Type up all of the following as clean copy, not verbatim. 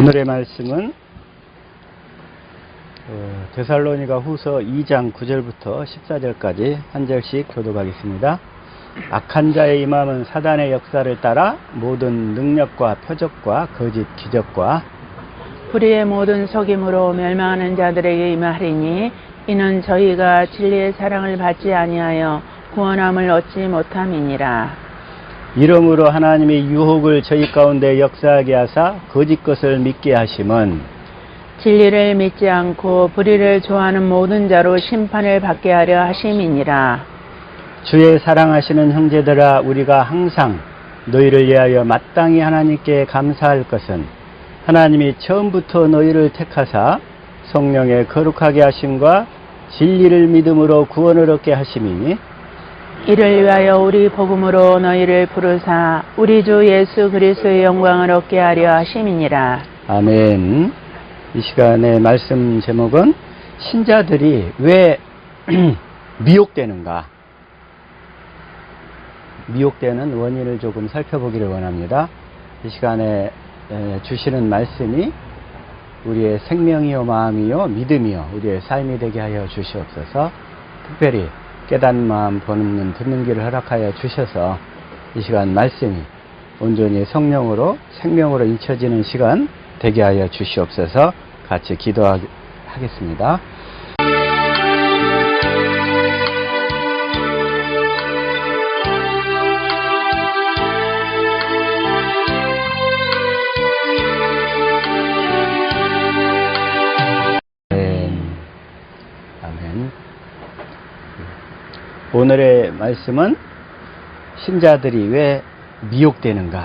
오늘의 말씀은 데살로니가 후서 2장 9절부터 14절까지 한 절씩 교독하겠습니다. 악한 자의 임함은 사단의 역사를 따라 모든 능력과 표적과 거짓 기적과 불의의 모든 속임으로 멸망하는 자들에게 임하리니 이는 저희가 진리의 사랑을 받지 아니하여 구원함을 얻지 못함이니라. 이러므로 하나님이 유혹을 저희 가운데 역사하게 하사 거짓 것을 믿게 하심은 진리를 믿지 않고 불의를 좋아하는 모든 자로 심판을 받게 하려 하심이니라. 주의 사랑하시는 형제들아, 우리가 항상 너희를 위하여 마땅히 하나님께 감사할 것은 하나님이 처음부터 너희를 택하사 성령의 거룩하게 하심과 진리를 믿음으로 구원을 얻게 하심이니 이를 위하여 우리 복음으로 너희를 부르사 우리 주 예수 그리스도의 영광을 얻게 하려 하심이니라. 아멘. 이 시간의 말씀 제목은 신자들이 왜 미혹되는가? 미혹되는 원인을 조금 살펴보기를 원합니다. 이 시간에 주시는 말씀이 우리의 생명이요 마음이요 믿음이요 우리의 삶이 되게 하여 주시옵소서. 특별히 깨닫는 마음 보는 눈 듣는 길을 허락하여 주셔서 이 시간 말씀이 온전히 성령으로 생명으로 잊혀지는 시간 되게 하여 주시옵소서. 같이 기도하겠습니다. 오늘의 말씀은 신자들이 왜 미혹되는가?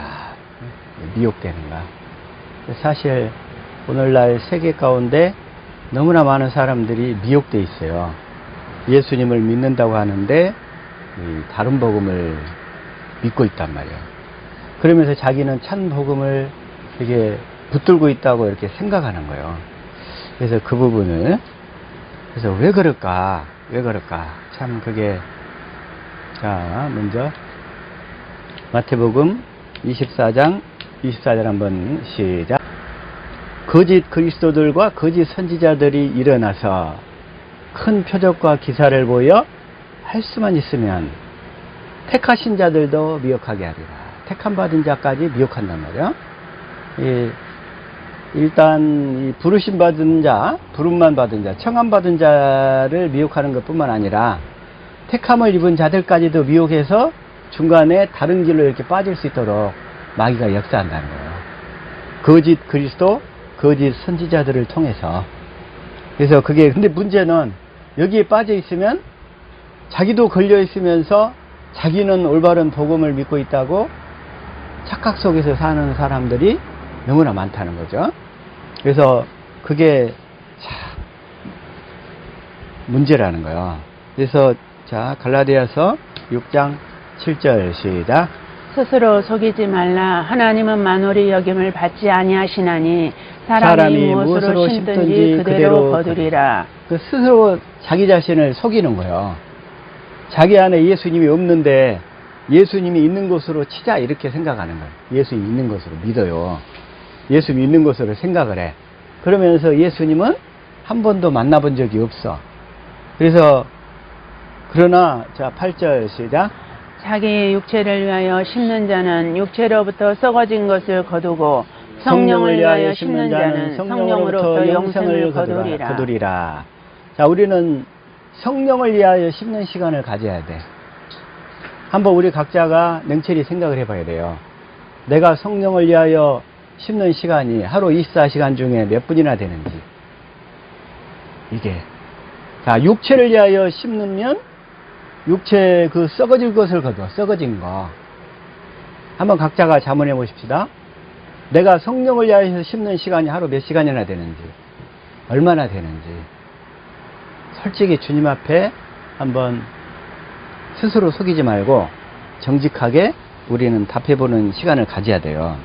미혹되는가? 사실 오늘날 세계 가운데 너무나 많은 사람들이 미혹되어 있어요. 예수님을 믿는다고 하는데 다른 복음을 믿고 있단 말이에요. 그러면서 자기는 참 복음을 이렇게 붙들고 있다고 이렇게 생각하는 거예요. 그래서 그 부분을 그래서 왜 그럴까? 왜 그럴까? 참 그게 자, 먼저 마태복음 24장 한번 시작. 거짓 그리스도들과 거짓 선지자들이 일어나서 큰 표적과 기사를 보여 할 수만 있으면 택하신 자들도 미혹하게 하리라. 택함 받은 자까지 미혹한단 말이야. 일단 이 부르심 받은 자, 부름만 받은 자, 청함 받은 자를 미혹하는 것뿐만 아니라 택함을 입은 자들까지도 미혹해서 중간에 다른 길로 이렇게 빠질 수 있도록 마귀가 역사한다는 거예요. 거짓 그리스도, 거짓 선지자들을 통해서. 그래서 그게 근데 문제는 여기에 빠져 있으면 자기도 걸려 있으면서 자기는 올바른 복음을 믿고 있다고 착각 속에서 사는 사람들이 너무나 많다는 거죠. 그래서 그게 참 문제라는 거예요. 그래서 자, 갈라디아서 6장 7절 시작. 스스로 속이지 말라. 하나님은 만홀히 여김을 받지 아니하시나니 사람이 무엇으로 심든지 그대로 거두리라. 그 스스로 자기 자신을 속이는 거예요. 자기 안에 예수님이 없는데 예수님이 있는 곳으로 치자 이렇게 생각하는 거예요. 예수님이 있는 곳으로 믿어요. 예수님이 있는 곳으로 생각을 해. 그러면서 예수님은 한 번도 만나본 적이 없어. 그래서 그러나 자 8절 시작. 자기의 육체를 위하여 심는 자는 육체로부터 썩어진 것을 거두고 성령을 위하여 심는 자는 성령으로부터 영생을 거두리라. 자, 우리는 성령을 위하여 심는 시간을 가져야 돼. 한번 우리 각자가 냉철히 생각을 해봐야 돼요. 내가 성령을 위하여 심는 시간이 하루 24시간 중에 몇 분이나 되는지. 이게 자, 육체를 위하여 심으면 육체 그 썩어질 것을 거둬. 썩어진 거. 한번 각자가 자문해 보십시다. 내가 성령을 위하여 심는 시간이 하루 몇 시간이나 되는지, 얼마나 되는지. 솔직히 주님 앞에 한번 스스로 속이지 말고 정직하게 우리는 답해보는 시간을 가져야 돼요.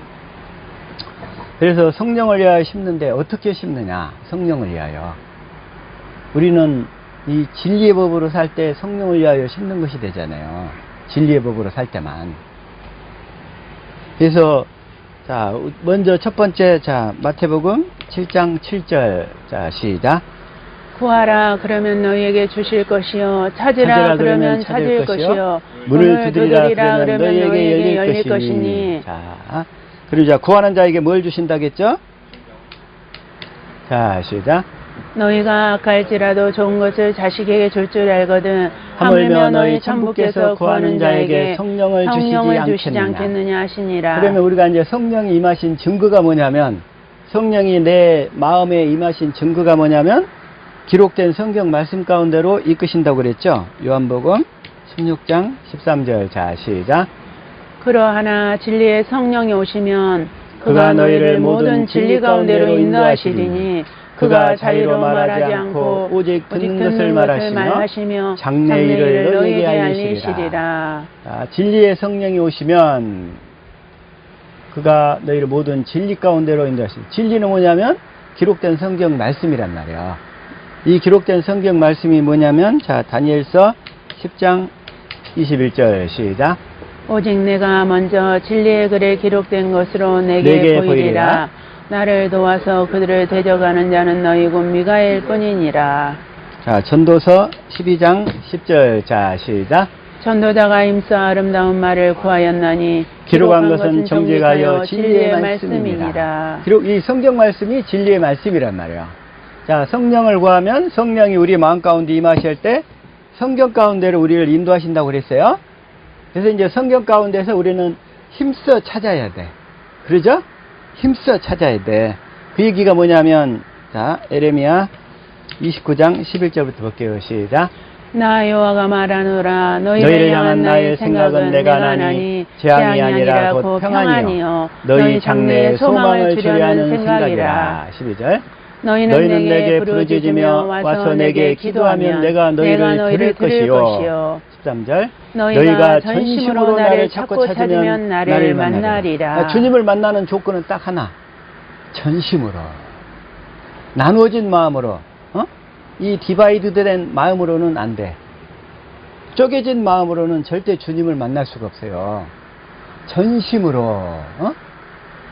그래서 성령을 위하여 심는데 어떻게 심느냐? 성령을 위하여. 우리는 이 진리의 법으로 살 때 성령을 위하여 심는 것이 되잖아요. 진리의 법으로 살 때만. 그래서 자, 먼저 첫 번째, 자, 마태복음 7장 7절. 자, 시작. 구하라 그러면 너희에게 주실 것이요 찾으라 그러면 찾을 것이요 문을 두드리라 그러면 너희에게 열릴 것이니. 자, 그리고 자, 구하는 자에게 뭘 주신다겠죠? 자, 시작. 너희가 악할지라도 좋은 것을 자식에게 줄 줄 알거든 하물며 너희 천부께서 구하는 자에게 성령을 주시지 않겠느냐 하시니라. 그러면 우리가 이제 성령이 임하신 증거가 뭐냐면, 성령이 내 마음에 임하신 증거가 뭐냐면 기록된 성경 말씀 가운데로 이끄신다고 그랬죠. 요한복음 16장 13절. 자, 시작. 그러하나 진리의 성령이 오시면 그가 너희를 모든 진리 가운데로 인도하시리니 그가 자유로 말하지 않고 오직 듣는 것을 말하시며 장래일을 너희에게 알리시리라. 자, 진리의 성령이 오시면 그가 너희를 모든 진리 가운데로 인도하시리라. 진리는 뭐냐면 기록된 성경 말씀이란 말이야. 이 기록된 성경 말씀이 뭐냐면, 자, 다니엘서 10장 21절. 시작. 오직 내가 먼저 진리의 글에 기록된 것으로 내게 보이리라. 나를 도와서 그들을 데려가는 자는 너희 곧 미가엘 뿐이니라. 자, 전도서 12장 10절. 자, 시작. 전도자가 힘써 아름다운 말을 구하였나니 기록한 것은 정직하여 진리의 말씀이니라. 이 성경 말씀이 진리의 말씀이란 말이야. 자, 성령을 구하면 성령이 우리 마음 가운데 임하실 때 성경 가운데로 우리를 인도하신다고 그랬어요. 그래서 이제 성경 가운데서 우리는 힘써 찾아야 돼. 그러죠? 힘써 찾아야 돼. 그 얘기가 뭐냐면, 자, 에레미야 29장 11절부터 볼게요. 시작. 나 여호와가 말하노라. 너희를 향한 나의 생각은 내가 나니 재앙이 아니라 곧 평안이요 너희 장래에 소망을 주려는 생각이라. 12절. 너희는 내게 부르짖으며 와서 내게 기도하면 내가 너희를 들을 것이요 13절. 너희가 전심으로 나를 찾고 찾으면 나를 만나리라. 주님을 만나는 조건은 딱 하나. 전심으로. 나누어진 마음으로. 이 디바이드된 마음으로는 안 돼. 쪼개진 마음으로는 절대 주님을 만날 수가 없어요. 전심으로.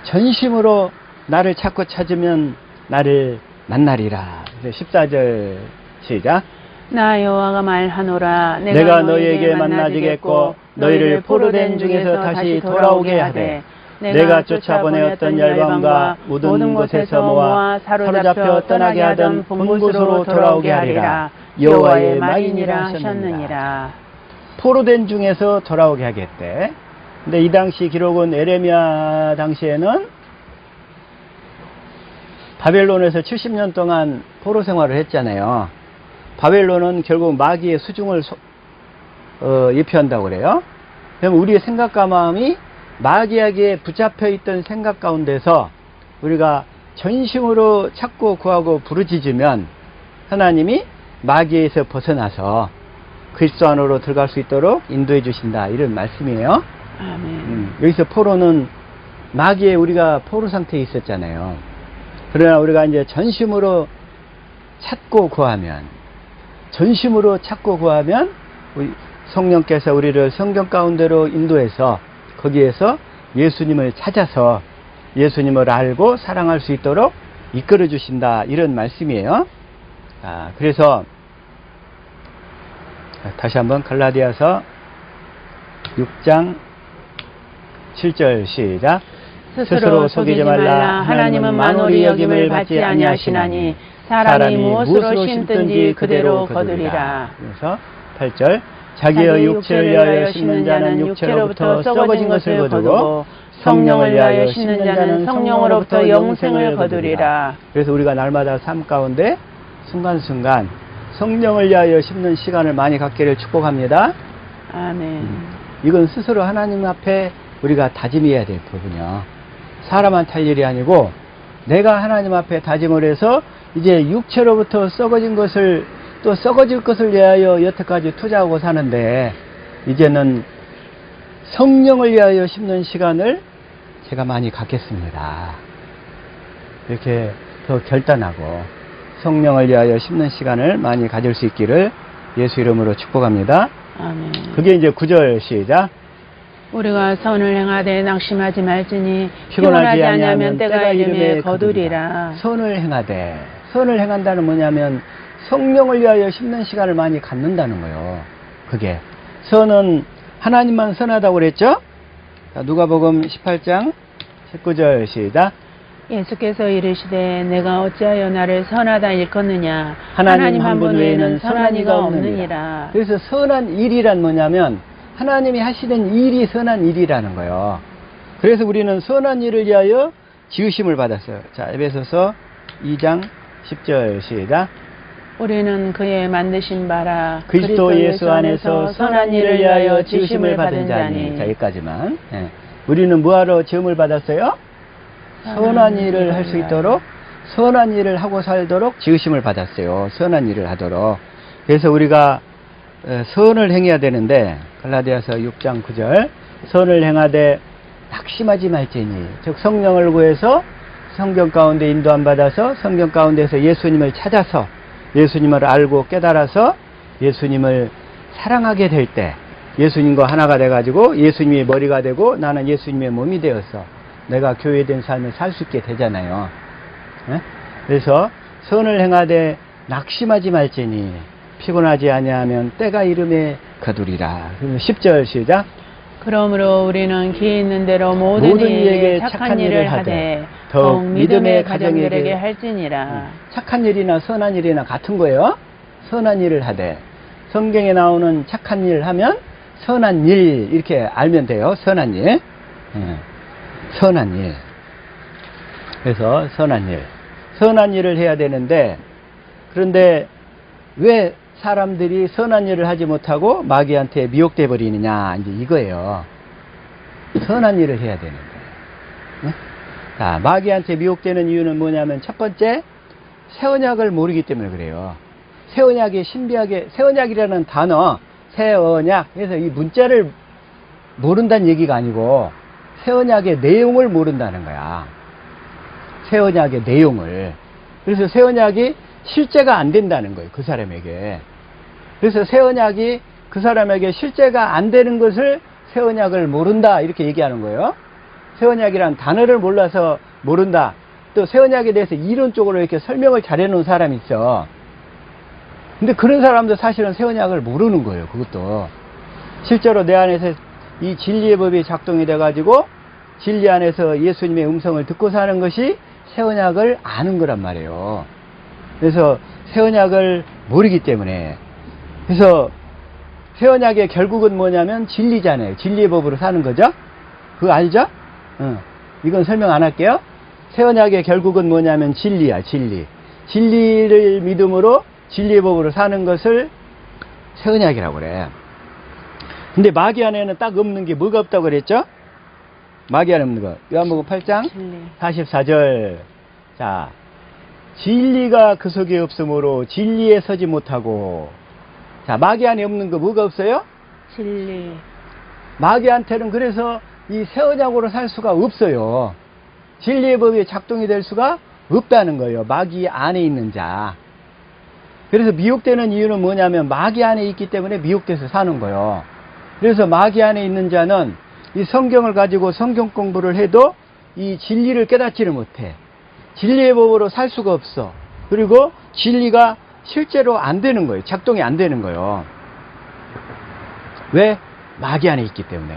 전심으로 나를 찾고 찾으면 나를 만나리라. 14절 시작. 나 여호와가 말하노라. 내가 너희에게 만나지겠고 너희를 포로된 중에서 다시 돌아오게 하되 내가 쫓아보내었던 열방과 모든 곳에서 모아 사로잡혀 떠나게 하던 본곳으로 돌아오게 하리라. 여호와의 말이니라 하셨느니라. 포로된 중에서 돌아오게 하겠대. 근데 이 당시 기록은 에레미야 당시에는 바벨론에서 70년 동안 포로 생활을 했잖아요. 바벨론은 결국 마귀의 수중을 예표한다고 그래요. 그럼 우리의 생각과 마음이 마귀에게 붙잡혀 있던 생각 가운데서 우리가 전심으로 찾고 구하고 부르짖으면 하나님이 마귀에서 벗어나서 그리스도 안으로 들어갈 수 있도록 인도해 주신다. 이런 말씀이에요. 아멘. 여기서 포로는 마귀에 우리가 포로 상태에 있었잖아요. 그러나 우리가 이제 전심으로 찾고 구하면, 우리 성령께서 우리를 성경 가운데로 인도해서 거기에서 예수님을 찾아서 예수님을 알고 사랑할 수 있도록 이끌어 주신다. 이런 말씀이에요. 그래서 다시 한번 갈라디아서 6장 7절 시작. 스스로 속이지 말라. 하나님은 만월이 여김을 받지 아니하시나니 사람이 무엇으로 심든지 그대로 거두리라. 그래서 8절. 자기의 육체를 위하여 심는 자는 육체로부터 썩어진 것을 거두고 성령을 위하여 심는 자는 성령으로부터 영생을 거두리라. 그래서 우리가 날마다 삶 가운데 순간순간 성령을 위하여 심는 시간을 많이 갖기를 축복합니다. 아멘. 이건 스스로 하나님 앞에 우리가 다짐해야 될 부분이요. 사람한테 할 일이 아니고 내가 하나님 앞에 다짐을 해서 이제 육체로부터 썩어진 것을 또 썩어질 것을 위하여 여태까지 투자하고 사는데 이제는 성령을 위하여 심는 시간을 제가 많이 갖겠습니다. 이렇게 더 결단하고 성령을 위하여 심는 시간을 많이 가질 수 있기를 예수 이름으로 축복합니다. 아멘. 그게 이제 9절 시작. 우리가 선을 행하되 낙심하지 말지니 피곤하지 피곤하지 아니하면 아니하면 때가 이름에 거두리라. 선을 행하되, 선을 행한다는 뭐냐면 성령을 위하여 심는 시간을 많이 갖는다는 거예요. 그게 선은 하나님만 선하다고 그랬죠? 자, 누가복음 18장 19절 시작. 예수께서 이르시되 내가 어찌하여 나를 선하다 일컫느냐. 하나님 한 분 외에는 선한 이가 없느니라. 없느니라. 그래서 선한 일이란 뭐냐면 하나님이 하시는 일이 선한 일이라는 거예요. 그래서 우리는 선한 일을 위하여 지으심을 받았어요. 자, 에베소서 2장 10절 시작. 우리는 그의 만드신 바라 그리스도 예수 안에서 선한 일을 위하여 지으심을 받은 자니. 자, 여기까지만. 예. 우리는 뭐하러 지음을 받았어요? 선한 일을 할 수 있도록, 선한 일을 하고 살도록 지으심을 받았어요. 선한 일을 하도록. 그래서 우리가 선을 행해야 되는데, 갈라디아서 6장 9절, 선을 행하되 낙심하지 말지니. 즉 성령을 구해서 성경 가운데 인도함 받아서 성경 가운데서 예수님을 찾아서 예수님을 알고 깨달아서 예수님을 사랑하게 될 때 예수님과 하나가 돼가지고 예수님이 머리가 되고 나는 예수님의 몸이 되어서 내가 교회된 삶을 살 수 있게 되잖아요. 네? 그래서 선을 행하되 낙심하지 말지니 피곤하지 아니하면 때가 이름에 거두리라. 10절 시작. 그러므로 우리는 기 있는 대로 모든 이에게 착한 일을 하되 더욱 믿음의 가정들에게 할지니라. 착한 일이나 선한 일이나 같은 거예요. 선한 일을 하되. 성경에 나오는 착한 일을 하면 선한 일 이렇게 알면 돼요. 선한 일. 선한 일. 그래서 선한 일. 선한 일을 해야 되는데, 그런데 왜 사람들이 선한 일을 하지 못하고 마귀한테 미혹돼 버리느냐, 이제 이거예요. 선한 일을 해야 되는데. 네? 자, 마귀한테 미혹되는 이유는 뭐냐면 첫 번째, 새 언약을 모르기 때문에 그래요. 새 언약이 신비하게, 새 언약이라는 단어, 새 언약, 그래서 이 문자를 모른다는 얘기가 아니고 새 언약의 내용을 모른다는 거야. 새 언약의 내용을. 그래서 새 언약이 실제가 안 된다는 거예요. 그 사람에게. 그래서 새 언약이 그 사람에게 실제가 안 되는 것을 새 언약을 모른다 이렇게 얘기하는 거예요. 새 언약이란 단어를 몰라서 모른다. 또 새 언약에 대해서 이론적으로 이렇게 설명을 잘해놓은 사람이 있어. 근데 그런 사람도 사실은 새 언약을 모르는 거예요. 그것도 실제로 내 안에서 이 진리의 법이 작동이 돼가지고 진리 안에서 예수님의 음성을 듣고 사는 것이 새 언약을 아는 거란 말이에요. 그래서 새 언약을 모르기 때문에. 그래서 새 언약의 결국은 뭐냐면 진리잖아요. 진리의 법으로 사는 거죠. 그거 알죠? 이건 설명 안 할게요. 새 언약의 결국은 뭐냐면 진리야. 진리. 진리를 믿음으로 진리의 법으로 사는 것을 새 언약이라고 그래. 근데 마귀 안에는 딱 없는 게 뭐가 없다고 그랬죠? 마귀 안에 없는 거. 요한복음 8장 44절. 자, 진리가 그 속에 없으므로 진리에 서지 못하고. 자, 마귀 안에 없는 거 뭐가 없어요? 진리. 마귀한테는 그래서 이 새 언약으로 살 수가 없어요. 진리의 법이 작동이 될 수가 없다는 거예요. 마귀 안에 있는 자. 그래서 미혹되는 이유는 뭐냐면 마귀 안에 있기 때문에 미혹돼서 사는 거예요. 그래서 마귀 안에 있는 자는 이 성경을 가지고 성경 공부를 해도 이 진리를 깨닫지를 못해. 진리의 법으로 살 수가 없어. 그리고 진리가 실제로 안 되는 거예요. 작동이 안 되는 거예요. 왜? 마귀 안에 있기 때문에.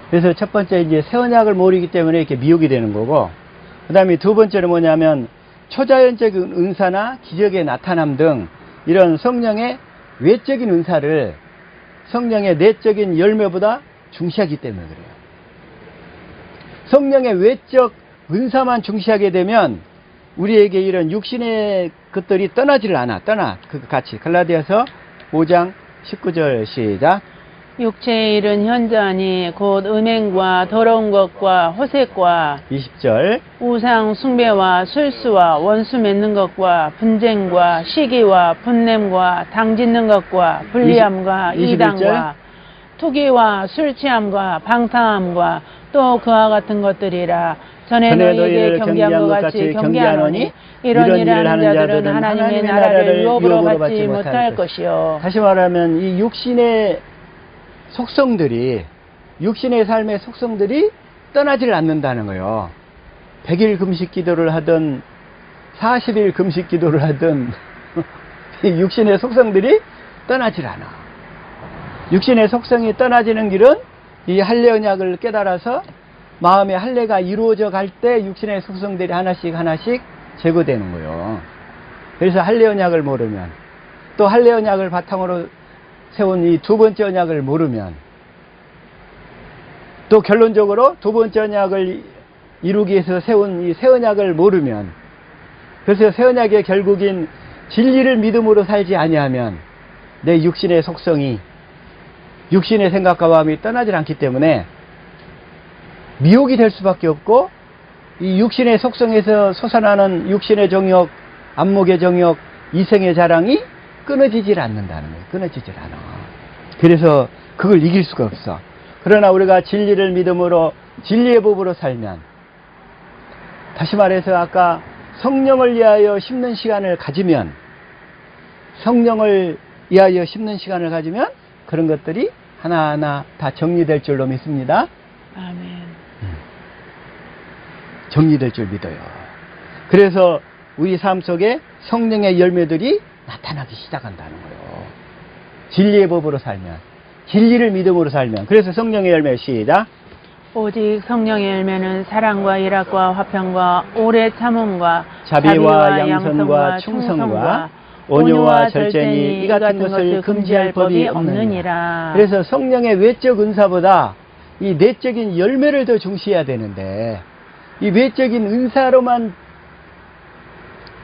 그래서 첫 번째 이제 새 언약을 모르기 때문에 이렇게 미혹이 되는 거고, 그 다음에 두 번째는 뭐냐면 초자연적인 은사나 기적의 나타남 등 이런 성령의 외적인 은사를 성령의 내적인 열매보다 중시하기 때문에 그래요. 성령의 외적 은사만 중시하게 되면 우리에게 이런 육신의 것들이 떠나지를 않아. 그 같이 갈라디아서 5장 19절 시작. 육체의 일은 현저하니 곧 음행과 더러운 것과 호색과 20절 우상 숭배와 술수와 원수 맺는 것과 분쟁과 시기와 분냄과 당짓는 것과 불리함과 21절. 이단과 투기와 술취함과 방탕함과 또 그와 같은 것들이라. 전에 너희에게 경계한 것 같이 경계하노니 이런 일을 하는 자들은 하나님의 나라를 유업으로 받지 못할 것이요. 다시 말하면 이 육신의 속성들이 육신의 삶의 속성들이 떠나질 않는다는 거예요. 100일 금식 기도를 하든 40일 금식 기도를 하든 이 육신의 속성들이 떠나질 않아. 육신의 속성이 떠나지는 길은 이 할례 언약을 깨달아서 마음의 할례가 이루어져 갈 때 육신의 속성들이 하나씩 하나씩 제거되는 거예요. 그래서 할례 언약을 모르면, 또 할례 언약을 바탕으로 세운 이 두 번째 언약을 모르면, 또 결론적으로 두 번째 언약을 이루기 위해서 세운 이 새 언약을 모르면, 그래서 새 언약의 결국인 진리를 믿음으로 살지 아니하면 내 육신의 속성이, 육신의 생각과 마음이 떠나질 않기 때문에 미혹이 될 수밖에 없고, 이 육신의 속성에서 솟아나는 육신의 정욕, 안목의 정욕, 이생의 자랑이 끊어지질 않는다는 거예요. 끊어지질 않아. 그래서 그걸 이길 수가 없어. 그러나 우리가 진리를 믿음으로 진리의 법으로 살면, 다시 말해서 아까 성령을 위하여 심는 시간을 가지면, 성령을 위하여 심는 시간을 가지면 그런 것들이 하나하나 다 정리될 줄로 믿습니다. 아멘. 정리될 줄 믿어요. 그래서 우리 삶 속에 성령의 열매들이 나타나기 시작한다는 거예요. 진리의 법으로 살면, 진리를 믿음으로 살면. 그래서 성령의 열매 시작. 오직 성령의 열매는 사랑과 일학과 화평과 오래 참음과 자비와 양선과 충성과 온유와 절제니 이 같은 것을 금지할 법이 없느니라. 그래서 성령의 외적 은사보다 이 내적인 열매를 더 중시해야 되는데, 이 외적인 은사로만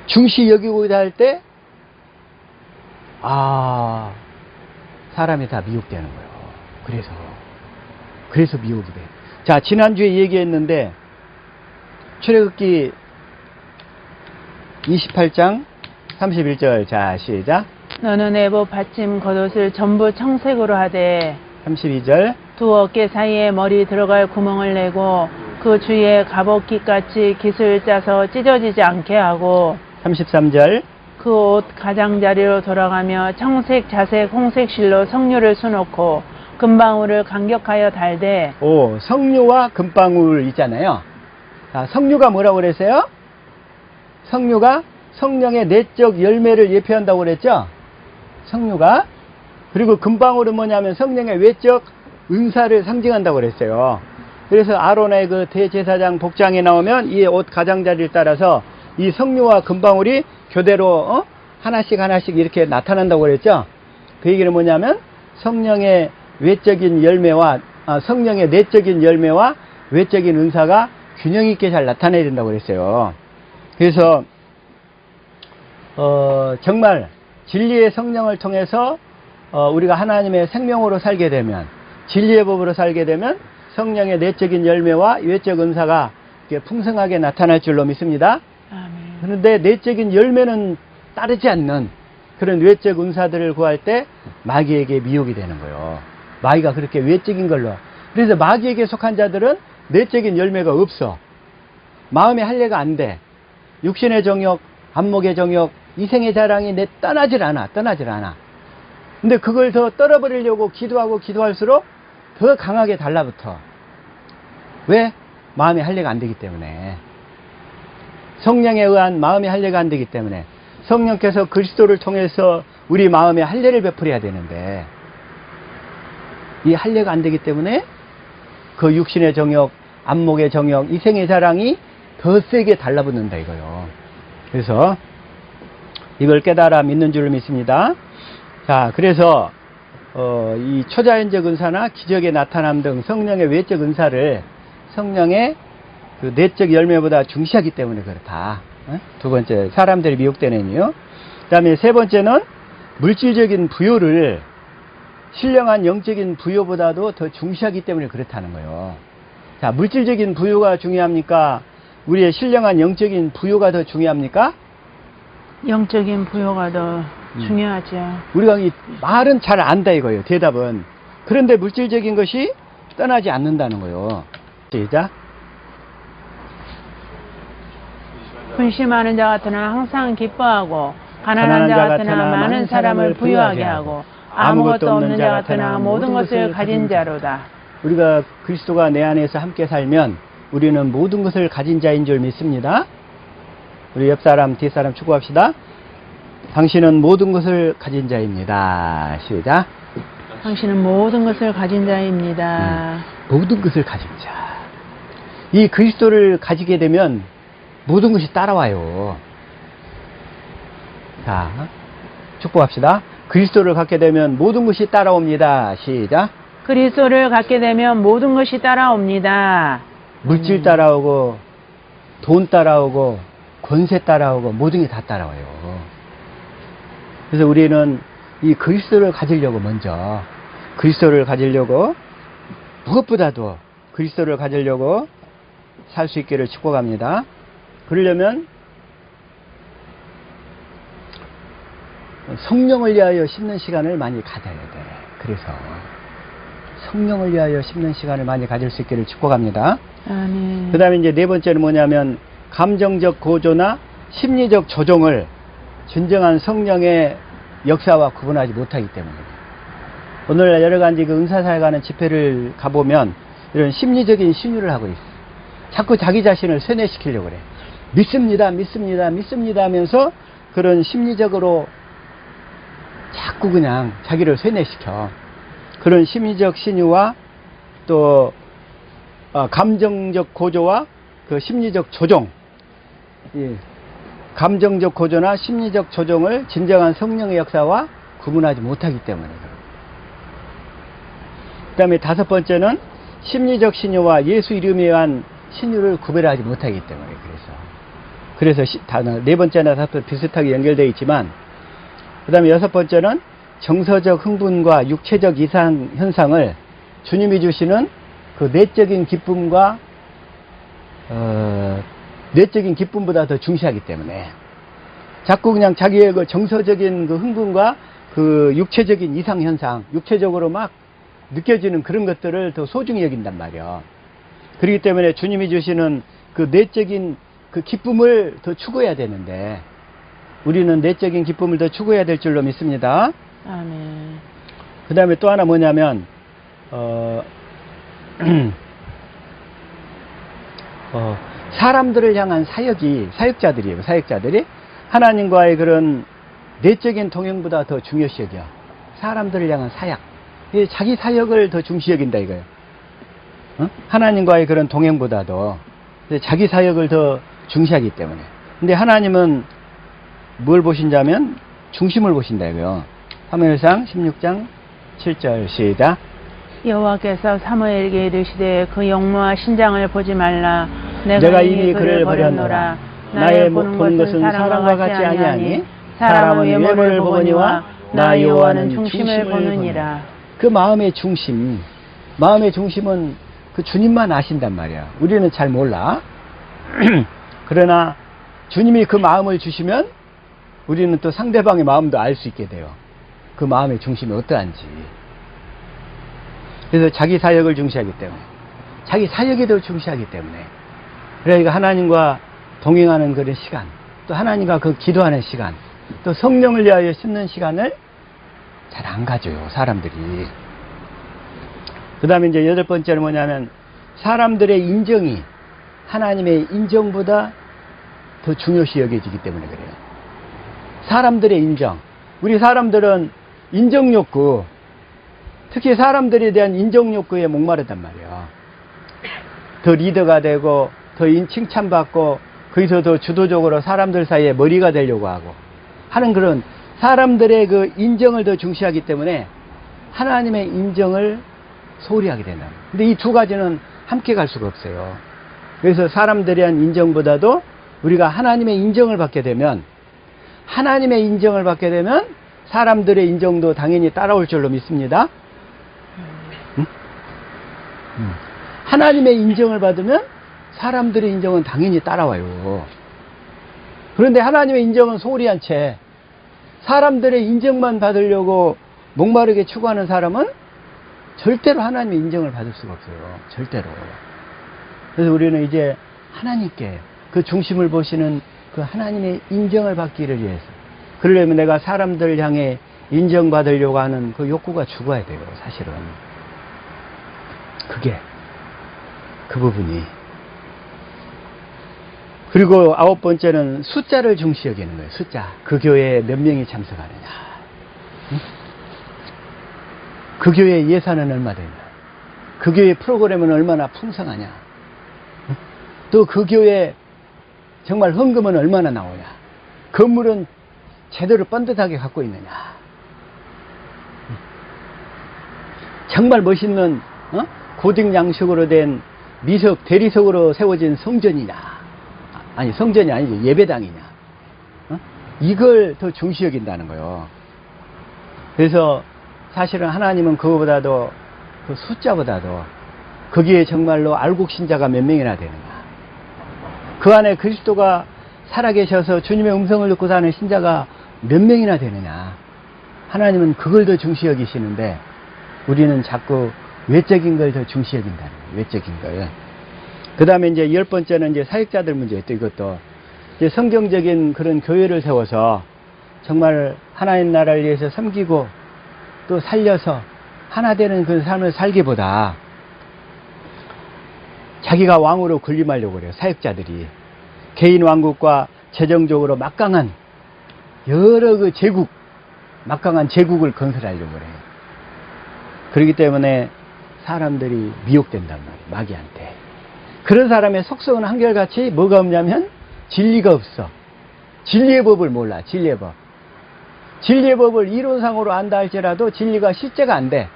중시 여기고자 할 때, 사람이 다 미혹되는 거예요. 그래서 미혹이 돼. 자, 지난주에 얘기했는데, 출애굽기 28장 31절. 자, 시작. 너는 애복 받침 겉옷을 전부 청색으로 하되 32절. 두 어깨 사이에 머리 들어갈 구멍을 내고 그 주위에 갑옷깃같이 깃을 짜서 찢어지지 않게 하고 33절. 그 옷 가장자리로 돌아가며 청색, 자색, 홍색 실로 석류를 수놓고 금방울을 간격하여 달되. 석류와 금방울 있잖아요. 자, 석류가 뭐라고 그랬어요? 석류가 성령의 내적 열매를 예표한다고 그랬죠? 석류가. 그리고 금방울은 뭐냐면 성령의 외적 은사를 상징한다고 그랬어요. 그래서 아론의 그 대제사장 복장에 나오면 이 옷 가장자리를 따라서 이 석류와 금방울이 교대로 하나씩 하나씩 이렇게 나타난다고 그랬죠? 그 얘기는 뭐냐면 성령의 외적인 열매와 성령의 내적인 열매와 외적인 은사가 균형 있게 잘 나타나야 된다고 그랬어요. 그래서 정말 진리의 성령을 통해서 우리가 하나님의 생명으로 살게 되면, 진리의 법으로 살게 되면 성령의 내적인 열매와 외적 은사가 이렇게 풍성하게 나타날 줄로 믿습니다. 아멘. 그런데 내적인 열매는 따르지 않는 그런 외적 은사들을 구할 때 마귀에게 미혹이 되는 거예요. 마귀가 그렇게 외적인 걸로. 그래서 마귀에게 속한 자들은 내적인 열매가 없어. 마음의 할례가 안 돼. 육신의 정욕, 안목의 정욕, 이생의 자랑이 떠나질 않아. 근데 그걸 더 떨어버리려고 기도할수록 더 강하게 달라붙어. 왜? 마음의 할례가 안 되기 때문에. 성령에 의한 마음의 할례가 안 되기 때문에. 성령께서 그리스도를 통해서 우리 마음에 할례를 베풀어야 되는데, 이 할례가 안 되기 때문에 그 육신의 정욕, 안목의 정욕, 이생의 자랑이 더 세게 달라붙는다 이거요. 그래서 이걸 깨달아 믿는 줄을 믿습니다. 자, 그래서 이 초자연적 은사나 기적의 나타남 등 성령의 외적 은사를 성령의 그 내적 열매보다 중시하기 때문에 그렇다. 두 번째, 사람들이 미혹되는 이유. 그 다음에 세 번째는 물질적인 부요를 신령한 영적인 부요보다도 더 중시하기 때문에 그렇다는 거예요. 자, 물질적인 부요가 중요합니까? 우리의 신령한 영적인 부요가 더 중요합니까? 영적인 부요가 더 중요하죠. 우리가 이 말은 잘 안다 이거예요. 대답은. 그런데 물질적인 것이 떠나지 않는다는 거예요. 시작. 분심하는 자 같으나 항상 기뻐하고 가난한 자 같으나 많은 사람을 부유하게 하고 아무것도 없는 자 같으나 모든 것을 가진 자로다. 우리가 그리스도가 내 안에서 함께 살면 우리는 모든 것을 가진 자인 줄 믿습니다. 우리 옆사람, 뒷사람 축구합시다. 당신은 모든 것을 가진 자입니다. 시작. 당신은 모든 것을 가진 자입니다. 모든 것을 가진 자. 이 그리스도를 가지게 되면 모든 것이 따라와요. 자, 축복합시다. 그리스도를 갖게 되면 모든 것이 따라옵니다. 시작. 그리스도를 갖게 되면 모든 것이 따라옵니다. 물질 따라오고, 돈 따라오고, 권세 따라오고, 모든 게 다 따라와요. 그래서 우리는 이 그리스도를 가지려고 먼저, 그리스도를 가지려고, 무엇보다도 그리스도를 가지려고 살 수 있기를 축복합니다. 그러려면 성령을 위하여 심는 시간을 많이 가져야 돼. 그래서 성령을 위하여 심는 시간을 많이 가질 수 있기를 축복합니다. 아멘. 그 다음에 이제 네 번째는 뭐냐면 감정적 고조나 심리적 조종을 진정한 성령의 역사와 구분하지 못하기 때문입니다. 오늘날 여러 가지 그 은사사에 가는 집회를 가보면 이런 심리적인 신유를 하고 있어. 자꾸 자기 자신을 세뇌시키려고 그래. 믿습니다, 믿습니다, 믿습니다 하면서 그런 심리적으로 자꾸 그냥 자기를 세뇌시켜. 그런 심리적 신유와 또 감정적 고조와 그 심리적 조종, 예. 감정적 고조나 심리적 조종을 진정한 성령의 역사와 구분하지 못하기 때문에 그래요. 그 다음에 다섯 번째는 심리적 신유와 예수 이름에 의한 신유를 구별하지 못하기 때문에 그래서 네 번째나 다섯 번째 비슷하게 연결되어 있지만 그 다음에 여섯 번째는 정서적 흥분과 육체적 이상 현상을 주님이 주시는 그 내적인 기쁨과 내적인 기쁨보다 더 중시하기 때문에 자꾸 그냥 자기의 그 정서적인 그 흥분과 그 육체적인 이상 현상, 육체적으로 막 느껴지는 그런 것들을 더 소중히 여긴단 말이야. 그렇기 때문에 주님이 주시는 그 내적인 그 기쁨을 더 추구해야 되는데 우리는 내적인 기쁨을 더 추구해야 될 줄로 믿습니다. 아멘. 그 다음에 또 하나 뭐냐면 사람들을 향한 사역자들이에요. 사역자들이 하나님과의 그런 내적인 동행보다 더 중요시 여겨. 사람들을 향한 사역. 자기 사역을 더 중시 여긴다 이거예요. 하나님과의 그런 동행보다도 자기 사역을 더 중시하기 때문에. 근데 하나님은 뭘 보신다면 중심을 보신다 이거요. 사무엘상 16장 7절 시작. 여호와께서 사무엘에게 이르시되 그 용모와 신장을 보지 말라. 내가 이미 그를 버렸노라. 나의 보는 것은 사람과 같지 아니하니 사람은 외모를 보거니와 나 여호와는 중심을 보느니라. 그 마음의 중심은 그 주님만 아신단 말이야. 우리는 잘 몰라. 그러나 주님이 그 마음을 주시면 우리는 또 상대방의 마음도 알 수 있게 돼요. 그 마음의 중심이 어떠한지. 그래서 자기 사역을 중시하기 때문에, 자기 사역에 더 중시하기 때문에, 그러니까 하나님과 동행하는 그런 시간, 또 하나님과 그 기도하는 시간, 또 성령을 위하여 심는 시간을 잘 안 가져요, 사람들이. 그 다음에 이제 여덟 번째는 뭐냐면, 사람들의 인정이 하나님의 인정보다 더 중요시 여겨지기 때문에 그래요. 사람들의 인정. 우리 사람들은 인정 욕구, 특히 사람들에 대한 인정 욕구에 목마르단 말이야. 더 리더가 되고, 더 칭찬받고, 거기서 더 주도적으로 사람들 사이에 머리가 되려고 하고 하는 그런 사람들의 그 인정을 더 중시하기 때문에 하나님의 인정을 소홀히 하게 된다. 근데 이 두 가지는 함께 갈 수가 없어요. 그래서 사람들에 대한 인정보다도 우리가 하나님의 인정을 받게 되면 사람들의 인정도 당연히 따라올 줄로 믿습니다. 하나님의 인정을 받으면 사람들의 인정은 당연히 따라와요. 그런데 하나님의 인정은 소홀히 한 채 사람들의 인정만 받으려고 목마르게 추구하는 사람은 절대로 하나님의 인정을 받을 수가 없어요. 절대로. 그래서 우리는 이제 하나님께 그 중심을 보시는 그 하나님의 인정을 받기를 위해서, 그러려면 내가 사람들 향해 인정받으려고 하는 그 욕구가 죽어야 돼요, 사실은. 그게 그 부분이. 그리고 9번째는 숫자를 중시 여기는 거예요. 숫자. 그 교회에 몇 명이 참석하느냐. 응? 그 교회 예산은 얼마 되냐. 그 교회 프로그램은 얼마나 풍성하냐. 응? 또 그 교회 정말 헌금은 얼마나 나오냐. 건물은 제대로 번듯하게 갖고 있느냐. 응? 정말 멋있는 고등 양식으로 된 미석 대리석으로 세워진 성전이냐. 아니 성전이 아니죠. 예배당이냐. 이걸 더 중시 여긴다는 거예요. 그래서 사실은 하나님은 그거보다도 그 숫자보다도 거기에 정말로 알곡 신자가 몇 명이나 되는가. 그 안에 그리스도가 살아계셔서 주님의 음성을 듣고 사는 신자가 몇 명이나 되느냐. 하나님은 그걸 더 중시 여기시는데 우리는 자꾸 외적인 걸 더 중시 여긴다는 거예요. 외적인 걸. 그 다음에 이제 10번째는 이제 사역자들 문제였죠. 이것도 이제 성경적인 그런 교회를 세워서 정말 하나님 나라를 위해서 섬기고 또 살려서 하나 되는 그 삶을 살기보다 자기가 왕으로 군림하려고 그래요. 사역자들이 개인 왕국과 재정적으로 막강한 여러 그 제국, 막강한 제국을 건설하려고 그래요. 그렇기 때문에 사람들이 미혹된단 말이에요. 마귀한테. 그런 사람의 속성은 한결같이 뭐가 없냐면 진리가 없어. 진리의 법을 몰라. 진리의 법. 진리의 법을 이론상으로 안다 할지라도 진리가 실제가 안 돼.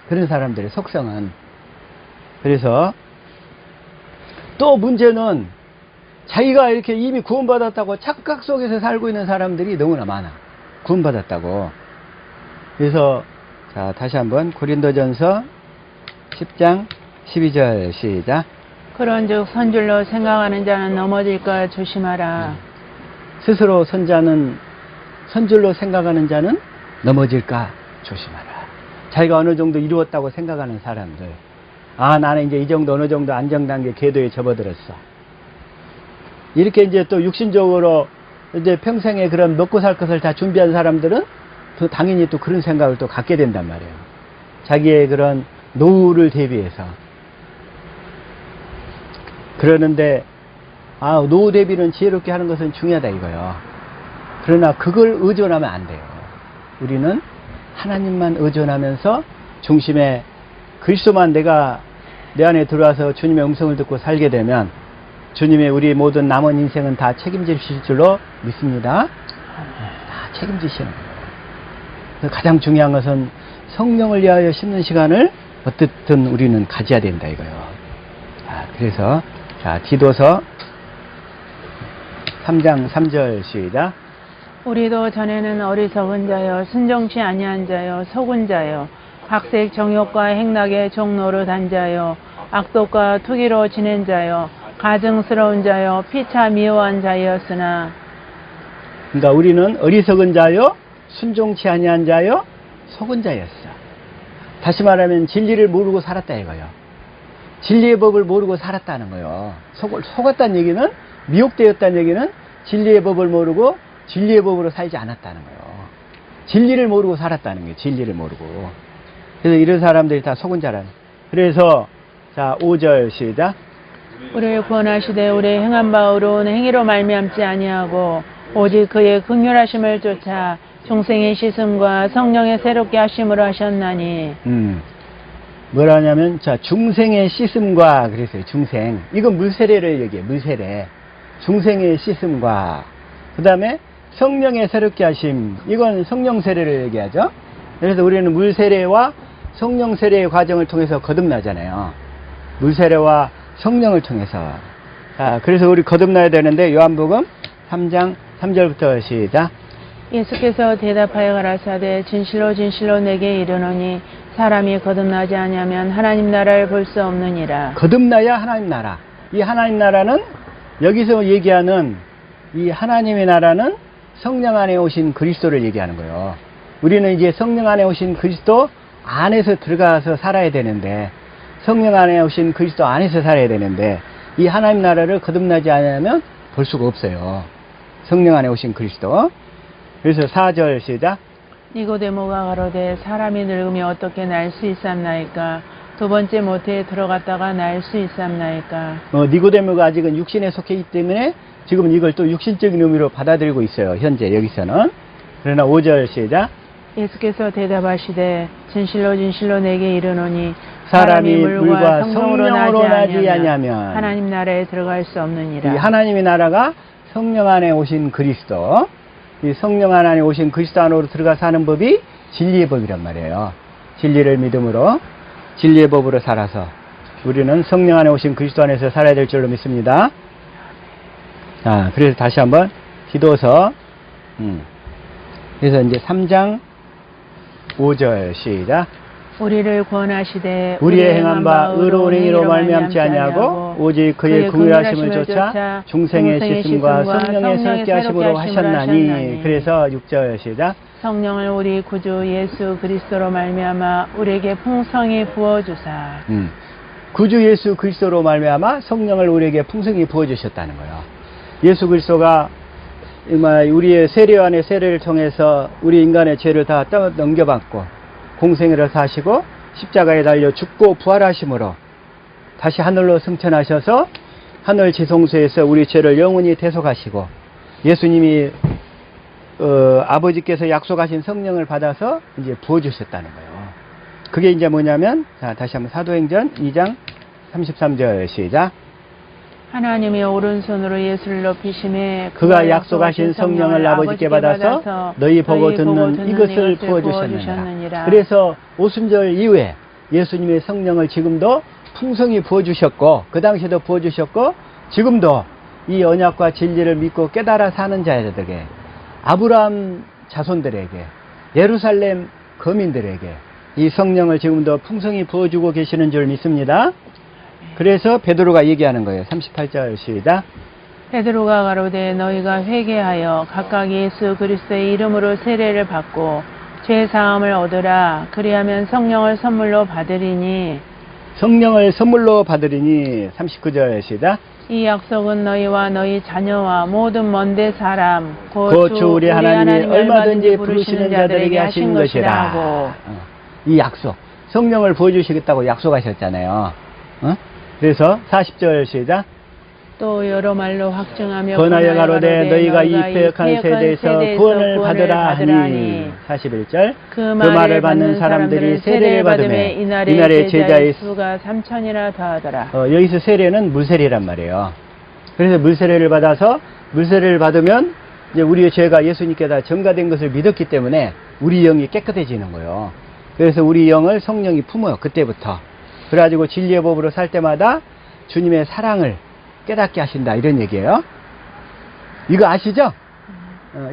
그런 사람들의 속성은. 그래서 또 문제는 자기가 이렇게 이미 구원받았다고 착각 속에서 살고 있는 사람들이 너무나 많아. 구원받았다고. 그래서 자 다시 한번 고린도전서 10장 12절 시작. 그런즉 선줄로 생각하는 자는 넘어질까 조심하라. 스스로 선줄로 생각하는 자는 넘어질까 조심하라. 자기가 어느 정도 이루었다고 생각하는 사람들. 아, 나는 이제 이 정도 어느 정도 안정단계 궤도에 접어들었어. 이렇게 이제 또 육신적으로 이제 평생에 그런 먹고 살 것을 다 준비한 사람들은 또 당연히 또 그런 생각을 또 갖게 된단 말이에요. 자기의 그런 노후를 대비해서. 그러는데 노후 대비는 지혜롭게 하는 것은 중요하다 이거요. 그러나 그걸 의존하면 안 돼요. 우리는 하나님만 의존하면서 중심에 그리스도만 내가 내 안에 들어와서 주님의 음성을 듣고 살게 되면 주님의 우리 모든 남은 인생은 다 책임지실 줄로 믿습니다. 다 책임지시는 거예요. 가장 중요한 것은 성령을 위하여 심는 시간을 어떻든 우리는 가져야 된다 이거요. 그래서 디도서 3장 3절 시작. 우리도 전에는 어리석은 자여 순종치 아니한 자여 속은 자여 각색 정욕과 행락의 종로로 단 자여 악독과 투기로 지낸 자여 가증스러운 자여 피차 미워한 자였으나. 그러니까 우리는 어리석은 자여 순종치 아니한 자여 속은 자였어. 다시 말하면 진리를 모르고 살았다 이거요. 진리의 법을 모르고 살았다는 거예요. 속았다는 얘기는, 미혹되었다는 얘기는 진리의 법을 모르고 진리의 법으로 살지 않았다는 거예요. 진리를 모르고 살았다는 거예요. 진리를 모르고. 그래서 이런 사람들이 다 속은 자라는. 그래서 자 5절 시작. 우리를 구원하시되 우리의 행한 바 의로운 행위로 말미암지 아니하고 오직 그의 긍휼하심을 쫓아 중생의 씻음과 성령의 새롭게 하심으로 하셨나니. 뭐라 하냐면 자 중생의 씻음과 그랬어요. 중생. 이건 물세례를 얘기해요. 물세례. 중생의 씻음과 그 다음에 성령의 새롭게 하심. 이건 성령 세례를 얘기하죠. 그래서 우리는 물세례와 성령 세례의 과정을 통해서 거듭나잖아요. 물세례와 성령을 통해서. 그래서 우리 거듭나야 되는데 요한복음 3장 3절부터 시작. 예수께서 대답하여 가라사대 진실로 진실로 내게 이르노니 사람이 거듭나지 아니하면 하나님 나라를 볼 수 없느니라. 거듭나야 하나님 나라. 이 하나님 나라는 여기서 얘기하는 이 하나님의 나라는 성령 안에 오신 그리스도를 얘기하는 거예요. 우리는 이제 성령 안에 오신 그리스도 안에서 들어가서 살아야 되는데, 성령 안에 오신 그리스도 안에서 살아야 되는데 이 하나님 나라를 거듭나지 않으면 볼 수가 없어요. 성령 안에 오신 그리스도. 그래서 4절 시작. 니고데모가 가로되 사람이 늙으면 어떻게 날 수 있었나이까 두 번째 모태에 들어갔다가 날 수 있삼나이까. 니고데모가 아직은 육신에 속해 있기 때문에 지금 이걸 또 육신적인 의미로 받아들이고 있어요. 현재 여기서는. 그러나 5절 시작. 예수께서 대답하시되 진실로 진실로 내게 이르노니 사람이 물과 성령으로 나지 아니하면 하나님 나라에 들어갈 수 없느니라. 이 하나님의 나라가 성령 안에 오신 그리스도, 이 성령 안에 오신 그리스도 안으로 들어가 사는 법이 진리의 법이란 말이에요. 진리를 믿음으로 진리의 법으로 살아서 우리는 성령 안에 오신 그리스도 안에서 살아야 될 줄로 믿습니다. 자, 그래서 다시 한번 기도서 그래서 이제 3장 5절 시작. 우리를 구원하시되 우리의 행한 바 의로운 행위로 말미암지 아니하고 오직 그의 긍휼하심을 쫓아 중생의 씻음과 성령의 새롭게 하심으로 하셨나니. 그래서 6절 시작. 성령을 우리 구주 예수 그리스도로 말미암아 우리에게 풍성히 부어 주사. 구주 예수 그리스도로 말미암아 성령을 우리에게 풍성히 부어 주셨다는 거예요. 예수 그리스도가 우리의 세례 안에 세례를 통해서 우리 인간의 죄를 다 넘겨받고 공생애를 사시고 십자가에 달려 죽고 부활하심으로 다시 하늘로 승천하셔서 하늘 지성소에서 우리 죄를 영원히 대속하시고 예수님이 아버지께서 약속하신 성령을 받아서 이제 부어주셨다는 거예요. 그게 이제 뭐냐면, 자, 다시 한번 사도행전 2장 33절 시작. 하나님이 오른손으로 예수를 높이심에 그가 약속하신 성령을 아버지께 받아서 너희 보고 듣는 이것을 부어주셨느니라. 그래서 오순절 이후에 예수님의 성령을 지금도 풍성히 부어주셨고, 그 당시에도 부어주셨고, 지금도 이 언약과 진리를 믿고 깨달아 사는 자들에게, 아브라함 자손들에게, 예루살렘 거민들에게 이 성령을 지금도 풍성히 부어주고 계시는 줄 믿습니다. 그래서 베드로가 얘기하는 거예요. 38절 시작. 베드로가 가로되 너희가 회개하여 각각 예수 그리스도의 이름으로 세례를 받고 죄 사함을 얻으라. 그리하면 성령을 선물로 받으리니. 성령을 선물로 받으리니. 39절 시작. 이 약속은 너희와 너희 자녀와 모든 먼데 사람 곧 주 우리 하나님이 얼마든지 부르시는 자들에게 하신 것이라. 이 약속, 성령을 부어주시겠다고 약속하셨잖아요. 그래서 40절 시작. 또 여러 말로 확증하며 권하여 가로되 너희가 이 패역한 세대에서 구원을 받으라 하니. 41절. 그 말을 받는 사람들이 세례를 받으매 이날에 제자의 수가 3천이나 더하더라. 여기서 세례는 물세례란 말이에요. 그래서 물세례를 받아서 물세례를 받으면 이제 우리의 죄가 예수님께 다 전가된 것을 믿었기 때문에 우리 영이 깨끗해지는 거예요. 그래서 우리 영을 성령이 품어요. 그때부터. 그래가지고 진리의 법으로 살 때마다 주님의 사랑을 깨닫게 하신다, 이런 얘기예요. 이거 아시죠?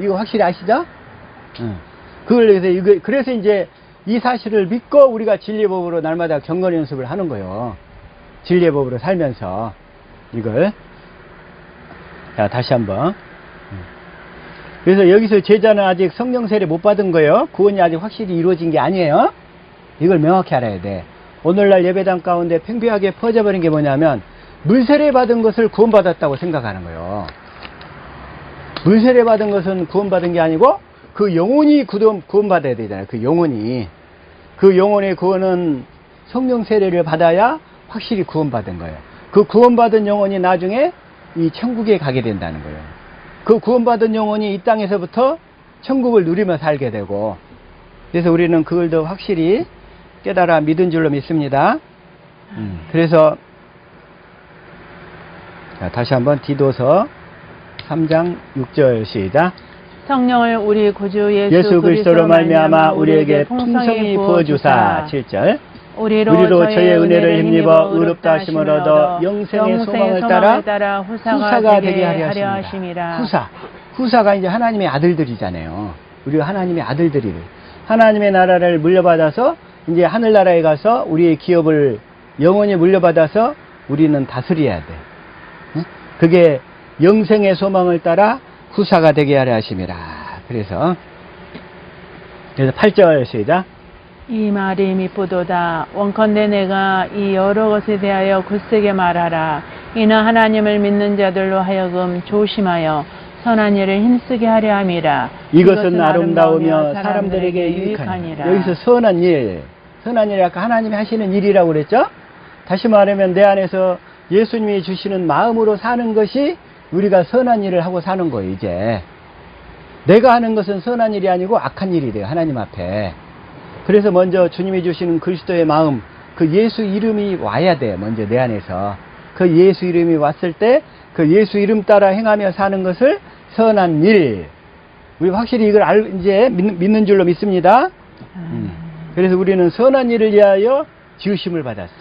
이거 확실히 아시죠? 그래서 이제 이 사실을 믿고 우리가 진리의 법으로 날마다 경건 연습을 하는 거예요. 진리의 법으로 살면서 이걸. 자, 다시 한번. 그래서 여기서 제자는 아직 성령 세례 못 받은 거예요. 구원이 아직 확실히 이루어진 게 아니에요. 이걸 명확히 알아야 돼. 오늘날 예배당 가운데 팽배하게 퍼져버린 게 뭐냐면 물세례 받은 것을 구원받았다고 생각하는 거예요. 물세례 받은 것은 구원받은 게 아니고 그 영혼이 구원받아야 되잖아요. 그 영혼이. 그 영혼의 구원은 성령 세례를 받아야 확실히 구원받은 거예요. 그 구원받은 영혼이 나중에 이 천국에 가게 된다는 거예요. 그 구원받은 영혼이 이 땅에서부터 천국을 누리며 살게 되고, 그래서 우리는 그걸 더 확실히 깨달아 믿은 줄로 믿습니다. 그래서 자, 다시 한번 디도서 3장 6절 시작. 성령을 우리 구주 예수 그리스도로 말미암아 우리에게 풍성히 부어주사. 7절. 우리로 저의 은혜를 힘입어 의롭다 하심을 얻어 영생의 소망을 따라 후사가 되게 하려 하심이라. 후사가 이제 하나님의 아들들이잖아요. 우리가 하나님의 아들들이 하나님의 나라를 물려받아서 이제 하늘나라에 가서 우리의 기업을 영원히 물려받아서 우리는 다스려야 돼. 그게 영생의 소망을 따라 후사가 되게 하려 하심이라. 그래서 8절 시작. 이 말이 미쁘도다. 원컨대 내가 이 여러 것에 대하여 굳세게 말하라. 이는 하나님을 믿는 자들로 하여금 조심하여 선한 일을 힘쓰게 하려 함이라. 이것은 아름다우며 사람들에게 유익하니라. 여기서 선한 일, 선한 일이 아까 하나님이 하시는 일이라고 그랬죠? 다시 말하면 내 안에서 예수님이 주시는 마음으로 사는 것이 우리가 선한 일을 하고 사는 거예요, 이제. 내가 하는 것은 선한 일이 아니고 악한 일이 돼요, 하나님 앞에. 그래서 먼저 주님이 주시는 그리스도의 마음, 그 예수 이름이 와야 돼, 먼저 내 안에서. 그 예수 이름이 왔을 때 그 예수 이름 따라 행하며 사는 것을 선한 일. 우리 확실히 이걸 이제 믿는 줄로 믿습니다. 그래서 우리는 선한 일을 위하여 지으심을 받았어.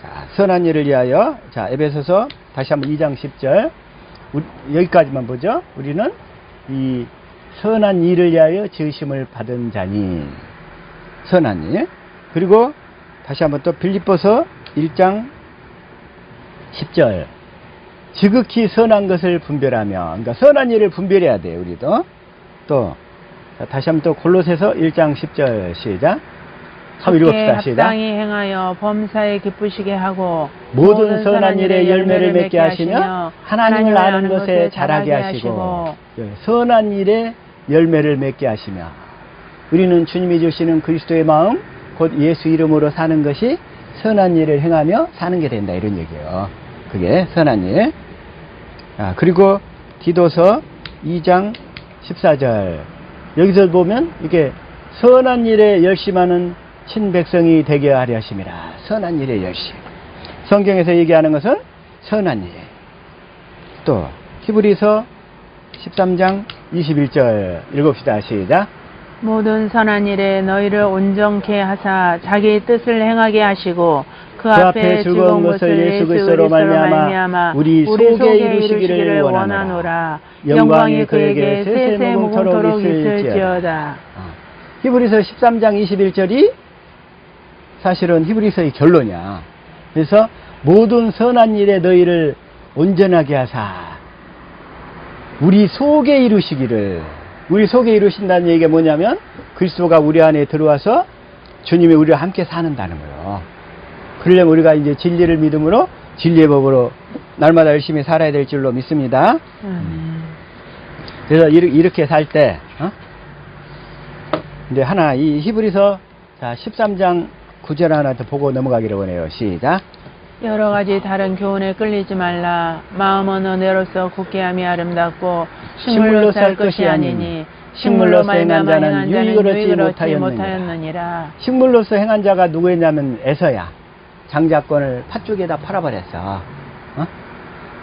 자, 선한 일을 위하여. 자, 에베소서 다시 한번 2장 10절. 여기까지만 보죠. 우리는 이 선한 일을 위하여 지으심을 받은 자니. 선한 일. 그리고 다시 한번 또 빌립보서 1장 10절. 지극히 선한 것을 분별하며. 그러니까 선한 일을 분별해야 돼요, 우리도. 또 자, 다시 한번 또 골로새서 1장 10절 시작. 한번 읽읍시다. 시작. 합당히 행하여 범사에 기쁘시게 하고 모든 선한 일에 열매를 맺게 하시며 하나님을 아는 것에 자라게 하시고 선한 일에 열매를 맺게 하시며. 우리는 주님이 주시는 그리스도의 마음 곧 예수 이름으로 사는 것이 선한 일을 행하며 사는 게 된다, 이런 얘기예요. 그게 선한 일. 그리고 디도서 2장 14절. 여기서 보면 이게 선한 일에 열심하는 친백성이 되게 하려 하심이라. 선한 일에 열심. 성경에서 얘기하는 것은 선한 일. 또 히브리서 13장 21절 읽읍시다. 시작. 모든 선한 일에 너희를 온전케 하사 자기 뜻을 행하게 하시고 그 앞에 즐거운 것을 예수 그리스도로 말미암아 우리 속에 이루시기를 원하노라. 영광이 그에게 세세 무궁토록 있을지어다. 히브리서 13장 21절이 사실은 히브리서의 결론이야. 그래서 모든 선한 일에 너희를 온전하게 하사 우리 속에 이루시기를. 우리 속에 이루신다는 얘기가 뭐냐면 그리스도가 우리 안에 들어와서 주님이 우리와 함께 사는다는 거예요. 그러려면 우리가 이제 진리를 믿음으로 진리의 법으로 날마다 열심히 살아야 될 줄로 믿습니다. 그래서 이렇게 살 때, 이제 하나, 이 히브리서 13장 9절 하나 더 보고 넘어가기를 원해요. 시작. 여러 가지 다른 교훈에 끌리지 말라. 마음은 은혜로서 굳게함이 아름답고 식물로 살 것이 아니니 식물로서 행한 자는 유익을 얻지 못하였느니라. 식물로서 행한 자가 누구였냐면 에서야. 장자권을 팥죽에다 팔아버렸어.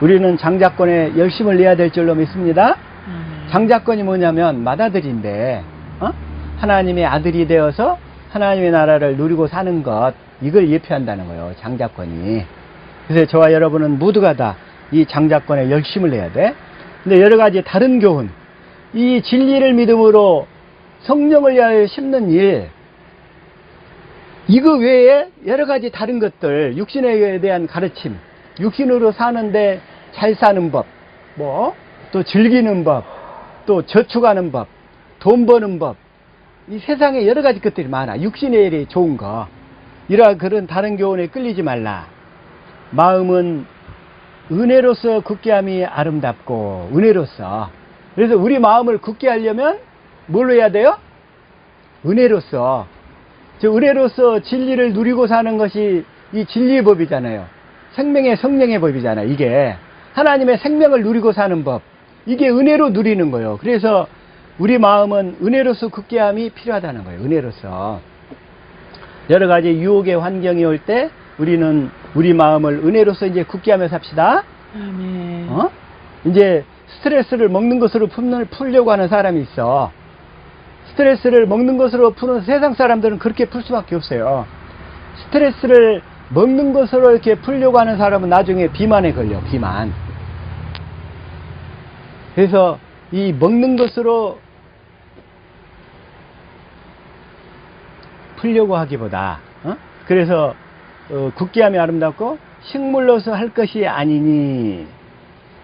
우리는 장자권에 열심을 내야 될 줄로 믿습니다. 장자권이 뭐냐면 맏아들인데 하나님의 아들이 되어서 하나님의 나라를 누리고 사는 것, 이걸 예표한다는 거예요, 장자권이. 그래서 저와 여러분은 모두가 다 이 장자권에 열심을 내야 돼. 근데 여러 가지 다른 교훈, 이 진리를 믿음으로 성령을 위하여 심는 일, 이거 외에 여러 가지 다른 것들, 육신에 대한 가르침, 육신으로 사는데 잘 사는 법, 또 즐기는 법, 또 저축하는 법, 돈 버는 법, 이 세상에 여러 가지 것들이 많아. 육신의 일이 좋은 거. 이러한 그런 다른 교훈에 끌리지 말라. 마음은 은혜로서 굳게함이 아름답고, 은혜로서. 그래서 우리 마음을 굳게 하려면 뭘로 해야 돼요? 은혜로서. 은혜로서 진리를 누리고 사는 것이 이 진리의 법이잖아요. 생명의 성령의 법이잖아요. 이게 하나님의 생명을 누리고 사는 법, 이게 은혜로 누리는 거예요. 그래서 우리 마음은 은혜로서 굳게함이 필요하다는 거예요. 은혜로서. 여러 가지 유혹의 환경이 올 때 우리는 우리 마음을 은혜로서 이제 굳게하며 삽시다. 아멘. 이제 스트레스를 먹는 것으로 풀려고 하는 사람이 있어. 스트레스를 먹는 것으로 푸는 세상 사람들은 그렇게 풀 수밖에 없어요. 스트레스를 먹는 것으로 이렇게 풀려고 하는 사람은 나중에 비만에 걸려, 비만. 그래서 이 먹는 것으로 풀려고 하기보다, 그래서 굳게함이 아름답고 식물로서 할 것이 아니니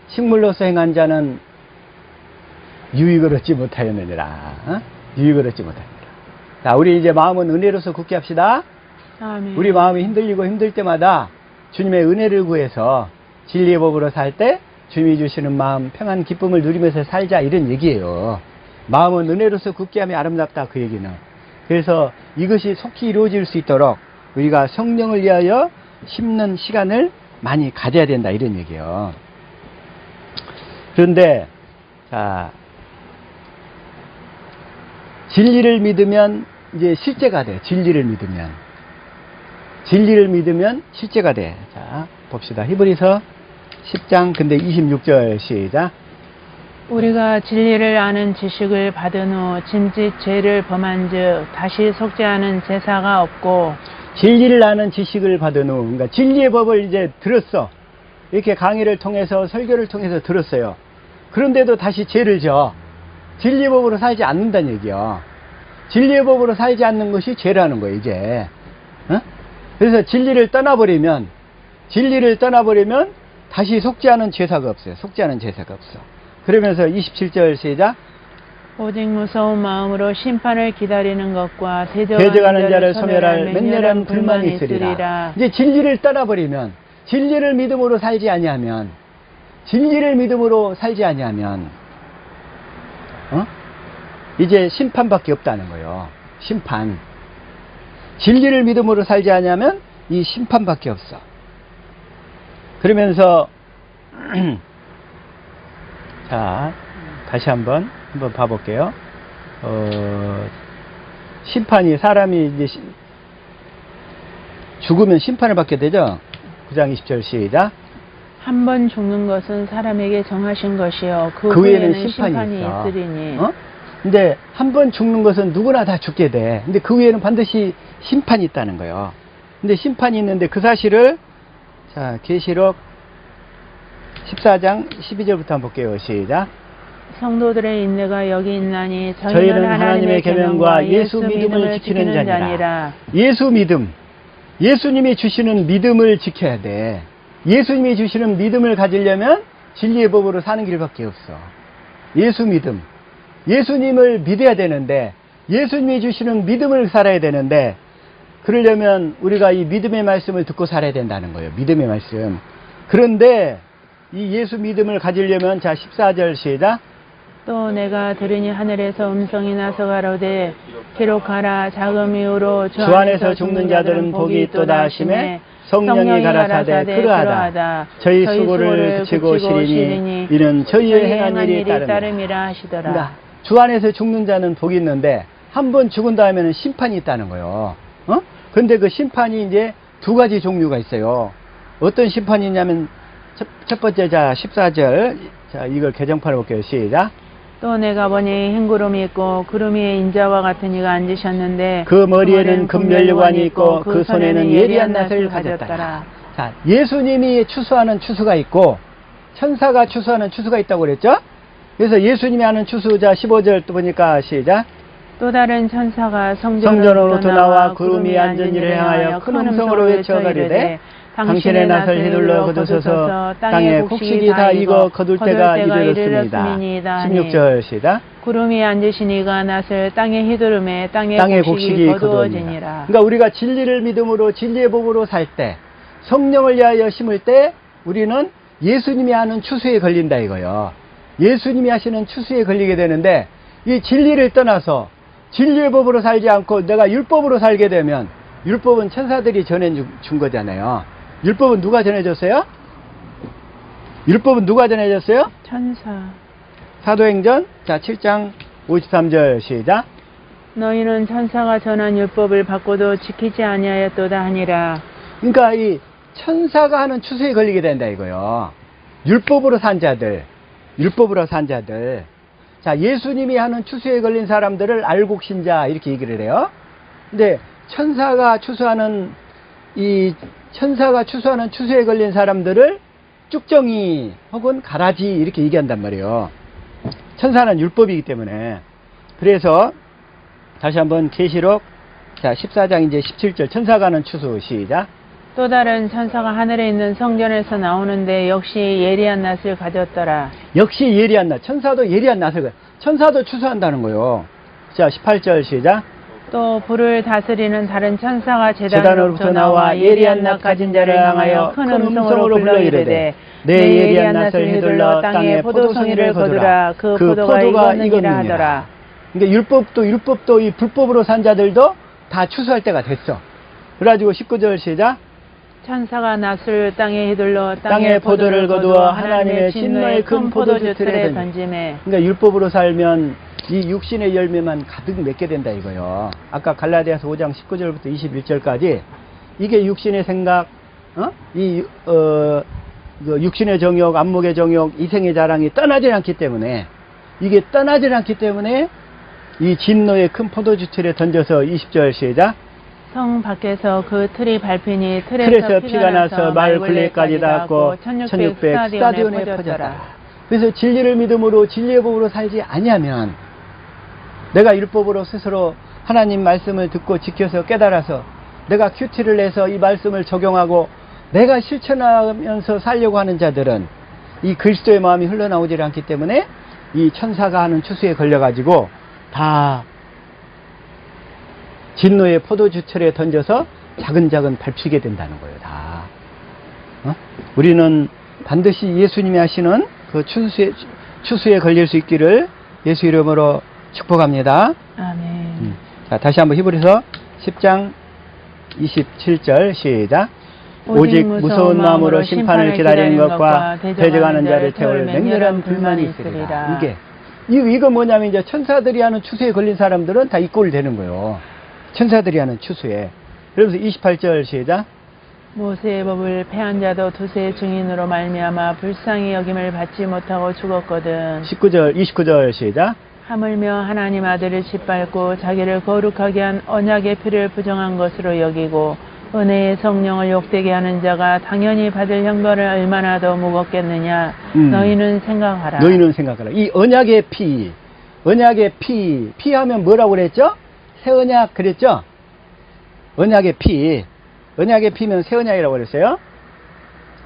식물로서 행한 자는 유익을 얻지 못하였느니라. 유익을 얻지 못합니다. 자, 우리 이제 마음은 은혜로서 굳게 합시다. 아멘. 우리 마음이 흔들리고 힘들 때마다 주님의 은혜를 구해서 진리의 법으로 살 때 주님이 주시는 마음, 평안, 기쁨을 누리면서 살자, 이런 얘기예요. 마음은 은혜로서 굳게 함이 아름답다, 그 얘기는. 그래서 이것이 속히 이루어질 수 있도록 우리가 성령을 위하여 심는 시간을 많이 가져야 된다, 이런 얘기예요. 그런데 자, 진리를 믿으면 이제 실제가 돼. 진리를 믿으면 실제가 돼. 자, 봅시다. 히브리서 10장 근데 26절 시작. 우리가 진리를 아는 지식을 받은 후 짐짓 죄를 범한즉 다시 속죄하는 제사가 없고, 진리를 아는 지식을 받은 후, 그러니까 진리의 법을 이제 들었어. 이렇게 강의를 통해서, 설교를 통해서 들었어요. 그런데도 다시 죄를 져. 진리의 법으로 살지 않는다는 얘기야. 진리의 법으로 살지 않는 것이 죄라는 거예요, 이제. 어? 그래서 진리를 떠나버리면 다시 속죄하는 제사가 없어요. 속죄하는 제사가 없어. 그러면서 27절 시작. 오직 무서운 마음으로 심판을 기다리는 것과 대적하는 자를 소멸할 맹렬한 불만이 있으리라. 이제 진리를 떠나버리면, 진리를 믿음으로 살지 아니하면, 이제 심판밖에 없다는 거예요. 심판. 진리를 믿음으로 살지 아니하면 이 심판밖에 없어. 그러면서 자, 다시 한번 봐볼게요. 심판이, 사람이 이제 죽으면 심판을 받게 되죠. 9장 20절 시작. 한 번 죽는 것은 사람에게 정하신 것이요 그 후에는 후에는 심판이 있어. 있으리니. 근데 한 번 죽는 것은 누구나 다 죽게 돼. 근데 그 후에는 반드시 심판이 있다는 거예요. 근데 심판이 있는데 그 사실을, 자, 계시록 14장 12절부터 한번 볼게요. 시작. 성도들의 인내가 여기 있나니 저희는 하나님의 계명과 예수 믿음을 지키는 자니라. 예수 믿음. 예수님이 주시는 믿음을 지켜야 돼. 예수님이 주시는 믿음을 가지려면 진리의 법으로 사는 길밖에 없어. 예수 믿음. 예수님을 믿어야 되는데, 예수님이 주시는 믿음을 살아야 되는데, 그러려면 우리가 이 믿음의 말씀을 듣고 살아야 된다는 거예요. 믿음의 말씀. 그런데 이 예수 믿음을 가지려면, 자, 14절 시작. 또 내가 들으니 하늘에서 음성이 나서 가로되 기록하라. 자금 이후로 주 안에서 죽는 자들은 복이 있도다 하시매 성령이 가라사대 그러하다. 저희 수고를 그치고 시리니 이는 저희의 행한 일이 따름이라 하시더라. 그러니까 주 안에서 죽는 자는 복이 있는데 한 번 죽은 다음에는 심판이 있다는 거예요. 근데 그 심판이 이제 두 가지 종류가 있어요. 어떤 심판이 있냐면 첫 번째, 자, 14절. 자, 이걸 개정판을 볼게요. 시작. 또 내가 보니 흰 구름이 있고 구름 위에 인자와 같은 이가 앉으셨는데 그 머리에는 금면류관이 있고 그 손에는 예리한 낫을 가졌더라. 자, 예수님이 추수하는 추수가 있고 천사가 추수하는 추수가 있다고 그랬죠? 그래서 예수님이 하는 추수, 자, 15절 또 보니까 시작. 또 다른 천사가 성전으로부터 나와 구름 위에 앉은 이를 향하여 큰 음성으로 외쳐 가리되 당신의 낫을 휘둘러 거두소서. 땅에 곡식이 다 익어 거둘 때가 이르렀습니다. 16절 시작. 구름 위에 앉으신 이가 낫을 땅에 휘두르매 땅에 곡식이 거두어지니라. 그러니까 우리가 진리를 믿음으로 진리의 복으로 살 때, 성령을 위하여 심을 때 우리는 예수님이 하는 추수에 걸린다 이거요. 예수님이 하시는 추수에 걸리게 되는데, 이 진리를 떠나서 진리의 법으로 살지 않고 내가 율법으로 살게 되면, 율법은 천사들이 전해준 거잖아요. 율법은 누가 전해줬어요? 율법은 누가 전해줬어요? 천사. 사도행전, 자, 7장 53절 시작. 너희는 천사가 전한 율법을 받고도 지키지 아니하였도다 하니라. 그러니까 이 천사가 하는 추수에 걸리게 된다 이거요. 율법으로 산 자들. 자, 예수님이 하는 추수에 걸린 사람들을 알곡신자 이렇게 얘기를 해요. 근데 천사가 추수하는 추수에 걸린 사람들을 쭉정이 혹은 가라지 이렇게 얘기한단 말이에요. 천사는 율법이기 때문에. 그래서 다시 한번 계시록, 자, 14장 이제 17절 천사가 하는 추수 시작. 또 다른 천사가 하늘에 있는 성전에서 나오는데 역시 예리한 낫을 가졌더라. 역시 예리한 낫. 천사도 예리한 낫을, 천사도 추수한다는 거예요. 자, 18절 시작. 또 불을 다스리는 다른 천사가 제단으로부터 나와 예리한 낫 가진 자를 향하여 큰 음성으로 불러 이르되 내 예리한 낫을 휘둘러 땅에 포도송이를 거두라. 그 포도가 익었느니라 하더라. 그러니까 율법도 이 불법으로 산 자들도 다 추수할 때가 됐어. 그래가지고 19절 시작. 천사가 낫을 땅에 휘둘러 땅에 포도를 거두어 하나님의 진노의 큰 포도주 틀에 던짐에. 그러니까 율법으로 살면 이 육신의 열매만 가득 맺게 된다 이거요. 아까 갈라디아서 5장 19절부터 21절까지 이게 육신의 생각, 그 육신의 정욕, 안목의 정욕, 이생의 자랑이 떠나질 않기 때문에 이게 떠나질 않기 때문에 이 진노의 큰 포도주 틀에 던져서 20절 시작. 성 밖에서 그 틀이 밟히니 틀에서 피가 나서 마을 굴레까지 닿았고 1600 스타디온에 퍼졌다. 그래서 진리를 믿음으로 진리의 법으로 살지 아니하면 내가 율법으로 스스로 하나님 말씀을 듣고 지켜서 깨달아서 내가 큐티를 내서 이 말씀을 적용하고 내가 실천하면서 살려고 하는 자들은 이 그리스도의 마음이 흘러나오지 않기 때문에 이 천사가 하는 추수에 걸려가지고 다 진노의 포도주 틀에 던져서 자근자근 밟히게 된다는 거예요. 다. 우리는 반드시 예수님이 하시는 그 추수에 걸릴 수 있기를 예수 이름으로 축복합니다. 아멘. 자, 다시 한번 히브리서 10장 27절 시작. 오직 무서운 마음으로 심판을 기다리는 것과 대적하는 자를 태울 맹렬한 불만이 있으리라. 이거 뭐냐면 이제 천사들이 하는 추수에 걸린 사람들은 다 이 꼴이 되는 거예요. 천사들이 하는 추수에. 그러면서 28절 시작. 모세의 법을 폐한 자도 두세 증인으로 말미암아 불쌍히 여김을 받지 못하고 죽었거든. 29절 시작. 하물며 하나님 아들을 짓밟고 자기를 거룩하게 한 언약의 피를 부정한 것으로 여기고 은혜의 성령을 욕되게 하는 자가 당연히 받을 형벌을 얼마나 더 무겁겠느냐. 너희는 생각하라. 이 언약의 피 하면 뭐라고 그랬죠? 새 언약 그랬죠? 언약의 피면 새 언약이라고 그랬어요.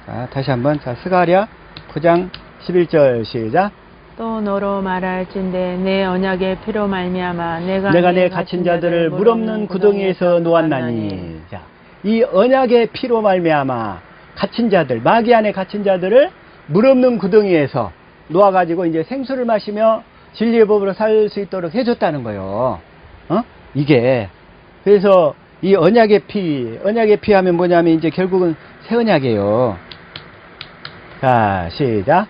자, 다시 한번. 자, 스가랴 9장 11절 시작. 또 너로 말할진대 내 언약의 피로 말미암아 내가 내 갇힌 자들을 물 없는 구덩이에서 놓았나니. 자, 이 언약의 피로 말미암아 갇힌 자들, 마귀 안에 갇힌 자들을 물 없는 구덩이에서 놓아가지고 이제 생수를 마시며 진리의 법으로 살 수 있도록 해줬다는 거예요. 이게. 그래서 이 언약의 피 하면 뭐냐면 이제 결국은 새 언약이에요. 자, 시작.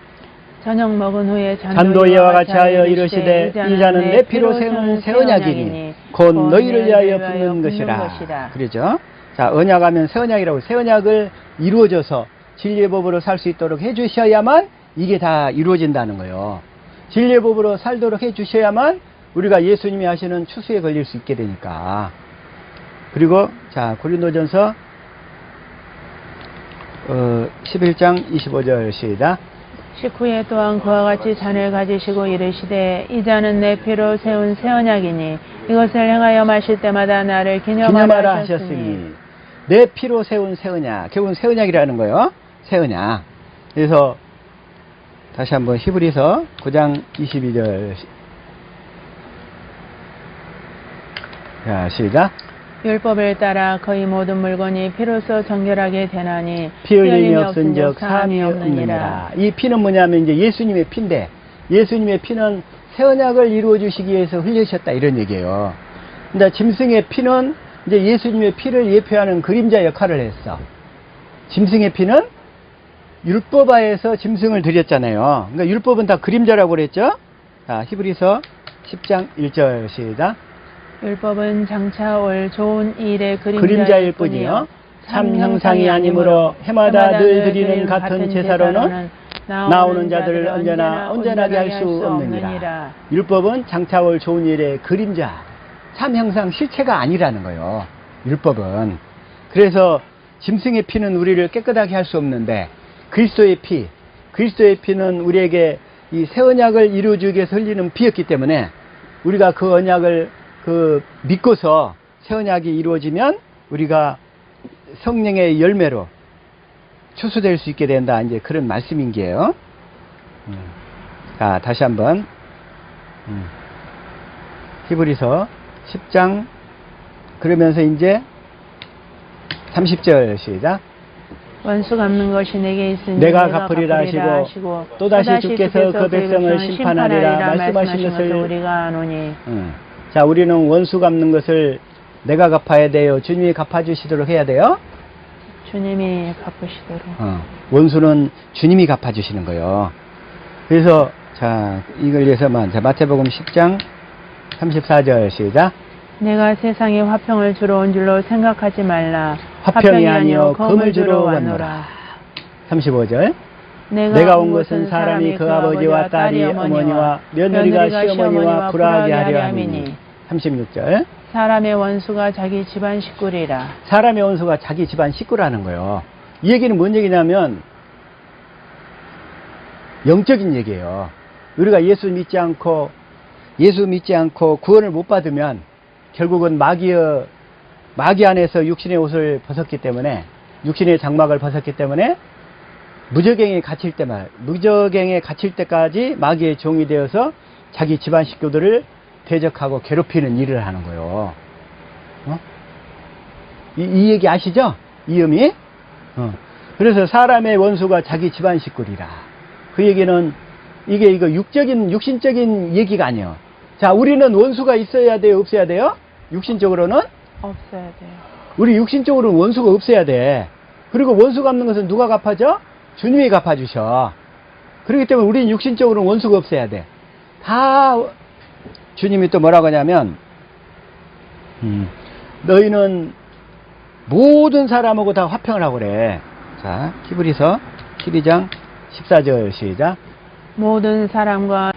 저녁 먹은 후에 잔도 이와 같이 하여 이르시되 이 잔은 내 피로 세우는 새 언약이니 곧 너희를 위하여 붓는 것이라. 그러죠. 자, 언약하면 새 언약이라고. 새 언약을 이루어져서 진리의 법으로 살 수 있도록 해주셔야만 이게 다 이루어진다는 거예요. 진리의 법으로 살도록 해주셔야만 우리가 예수님이 하시는 추수에 걸릴 수 있게 되니까. 그리고 자, 고린도전서 11장 25절 시작. 식후에 또한 그와 같이 잔을 가지시고 이르시되 이 잔은 내 피로 세운 새 언약이니 이것을 행하여 마실 때마다 나를 기념하라 하셨으니. 내 피로 세운 새 언약. 결국은 새 언약이라는 거예요. 새 언약. 그래서 다시 한번 히브리서 9장 22절. 자, 시작. 율법을 따라 거의 모든 물건이 피로써 정결하게 되나니 피 흘림이 없은즉 사함이 없느니라. 이 피는 뭐냐면 이제 예수님의 피인데 예수님의 피는 새 언약을 이루어 주시기 위해서 흘리셨다 이런 얘기예요. 근데 짐승의 피는 이제 예수님의 피를 예표하는 그림자 역할을 했어. 짐승의 피는 율법하에서 짐승을 드렸잖아요. 그러니까 율법은 다 그림자라고 그랬죠. 자, 히브리서 10장 1절 시작. 율법은 장차 올 좋은 일의 그림자일 뿐이요 참 형상이 아니므로 해마다 늘 드리는 같은 제사로는 나오는 자들을 언제나 온전하게 할 수 없느니라. 율법은 장차 올 좋은 일의 그림자, 참 형상 실체가 아니라는 거예요. 율법은. 그래서 짐승의 피는 우리를 깨끗하게 할 수 없는데 그리스도의 피는 우리에게 이 새 언약을 이루어주기 위해서 흘리는 피였기 때문에 우리가 그 언약을 믿고서 새 언약이 이루어지면 우리가 성령의 열매로 추수될 수 있게 된다. 이제 그런 말씀인 게요. 자, 다시 한번. 히브리서 10장. 그러면서 이제 30절 시작. 원수 갚는 것이 내게 있으니 내가 갚으리라 하시고 또다시 주께서 그 백성을 심판하리라 말씀하신 것을 우리가 아노니. 자, 우리는 원수 갚는 것을 내가 갚아야 돼요. 주님이 갚아주시도록 해야 돼요. 주님이 갚으시도록. 원수는 주님이 갚아주시는 거예요. 그래서 자, 이걸 위해서만 자, 마태복음 10장 34절 시작. 내가 세상에 화평을 주러 온 줄로 생각하지 말라. 화평이 아니요 검을 주러 왔노라. 35절. 내가 온 것은 사람이 그 아버지와 딸이 어머니와 며느리가 시어머니와 불화하게 하려 함이니. 36절. 사람의 원수가 자기 집안 식구리라. 사람의 원수가 자기 집안 식구라는 거예요. 이 얘기는 뭔 얘기냐면 영적인 얘기예요. 우리가 예수 믿지 않고 구원을 못 받으면 결국은 마귀 안에서 육신의 옷을 벗었기 때문에, 육신의 장막을 벗었기 때문에 무저갱에 갇힐 때까지 마귀의 종이 되어서 자기 집안 식구들을 대적하고 괴롭히는 일을 하는 거예요. 이 얘기 아시죠? 이 의미? 그래서 사람의 원수가 자기 집안 식구리라. 그 얘기는 이거 육신적인 얘기가 아니에요. 자, 우리는 원수가 있어야 돼요, 없어야 돼요? 육신적으로는? 없어야 돼요. 우리 육신적으로는 원수가 없어야 돼. 그리고 원수 갚는 것은 누가 갚아줘? 주님이 갚아주셔. 그렇기 때문에 우리는 육신적으로는 원수가 없어야 돼. 다 주님이 또 뭐라고 하냐면 너희는 모든 사람하고 다 화평을 하고 그래. 자, 히브리서 12장 14절 시작. 모든 사람과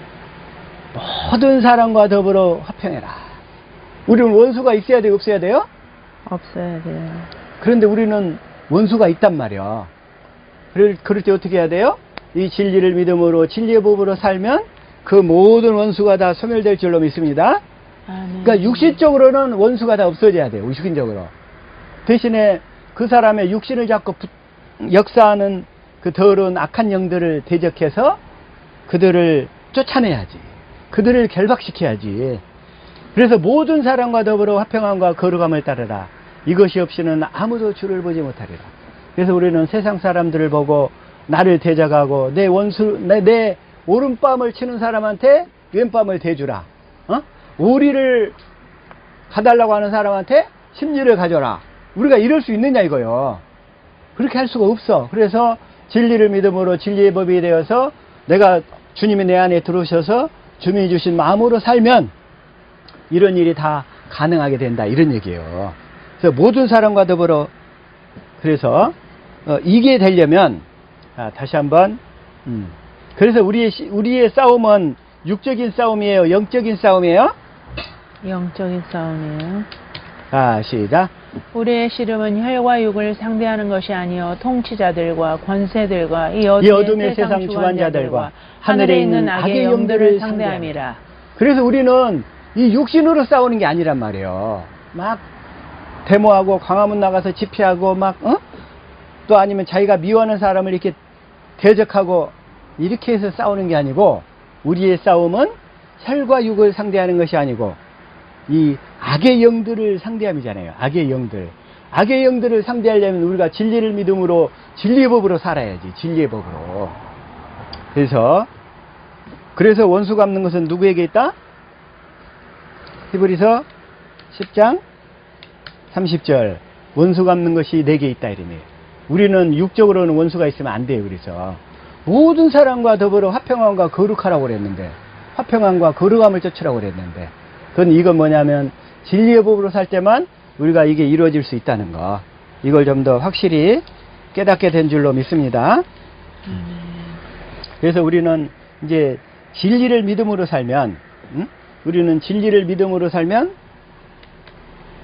더불어 화평해라. 우리는 원수가 있어야 돼요, 없어야 돼요? 없어야 돼요. 그런데 우리는 원수가 있단 말이야. 그럴 때 어떻게 해야 돼요? 이 진리를 믿음으로 진리의 법으로 살면 그 모든 원수가 다 소멸될 줄로 믿습니다. 그러니까 육신적으로는 원수가 다 없어져야 돼요. 육신적으로. 대신에 그 사람의 육신을 잡고 역사하는 그 더러운 악한 영들을 대적해서 그들을 쫓아내야지. 그들을 결박시켜야지. 그래서 모든 사람과 더불어 화평함과 거룩함을 따르라. 이것이 없이는 아무도 주를 보지 못하리라. 그래서 우리는 세상 사람들을 보고 나를 대적하고 내 오른뺨을 치는 사람한테 왼뺨을 대주라. 오리를 가달라고 하는 사람한테 심리를 가져라. 우리가 이럴 수 있느냐 이거요. 그렇게 할 수가 없어. 그래서 진리를 믿음으로 진리의 법이 되어서 내가 주님이 내 안에 들어오셔서 주님이 주신 마음으로 살면 이런 일이 다 가능하게 된다. 이런 얘기예요. 그래서 모든 사람과 더불어 그래서 이게 되려면 다시 한번 그래서 우리의 싸움은 육적인 싸움이에요, 영적인 싸움이에요? 영적인 싸움이에요. 시작. 우리의 씨름은 혈과 육을 상대하는 것이 아니요 통치자들과 권세들과 이 어둠의 세상 주관자들과 하늘에 있는 악의 영들을 상대함이라. 그래서 우리는 이 육신으로 싸우는 게 아니란 말이에요. 막 데모하고 광화문 나가서 집회하고 또 아니면 자기가 미워하는 사람을 이렇게 대적하고 이렇게 해서 싸우는 게 아니고 우리의 싸움은 혈과 육을 상대하는 것이 아니고 이 악의 영들을 상대함이잖아요. 악의 영들을 상대하려면 우리가 진리를 믿음으로 진리의 법으로 살아야지. 진리의 법으로. 그래서 원수 갚는 것은 누구에게 있다? 히브리서 10장 30절. 원수 갚는 것이 내게 있다 이러네요. 우리는 육적으로는 원수가 있으면 안 돼요. 그래서 모든 사람과 더불어 화평함과 거룩하라고 그랬는데, 화평함과 거룩함을 쫓으라고 그랬는데, 이건 뭐냐면 진리의 법으로 살 때만 우리가 이게 이루어질 수 있다는 거, 이걸 좀 더 확실히 깨닫게 된 줄로 믿습니다. 그래서 우리는 이제 진리를 믿음으로 살면,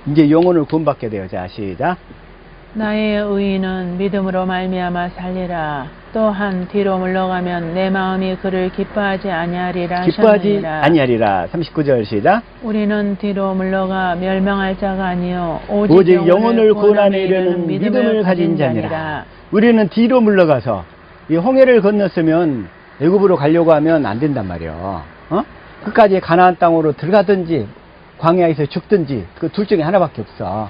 이제 영혼을 구원받게 돼요. 자, 시작. 나의 의인은 믿음으로 말미암아 살리라. 또한 뒤로 물러가면 내 마음이 그를 기뻐하지 아니하리라. 기뻐하지 아니하리라. 39절 시작. 우리는 뒤로 물러가 멸망할 자가 아니요 오직 영혼을 구원하는 이르는 믿음을 가진 자니라. 우리는 뒤로 물러가서 이 홍해를 건넜으면 애굽으로 가려고 하면 안 된단 말이에요. 끝까지 가나안 땅으로 들어가든지 광야에서 죽든지 그 둘 중에 하나밖에 없어.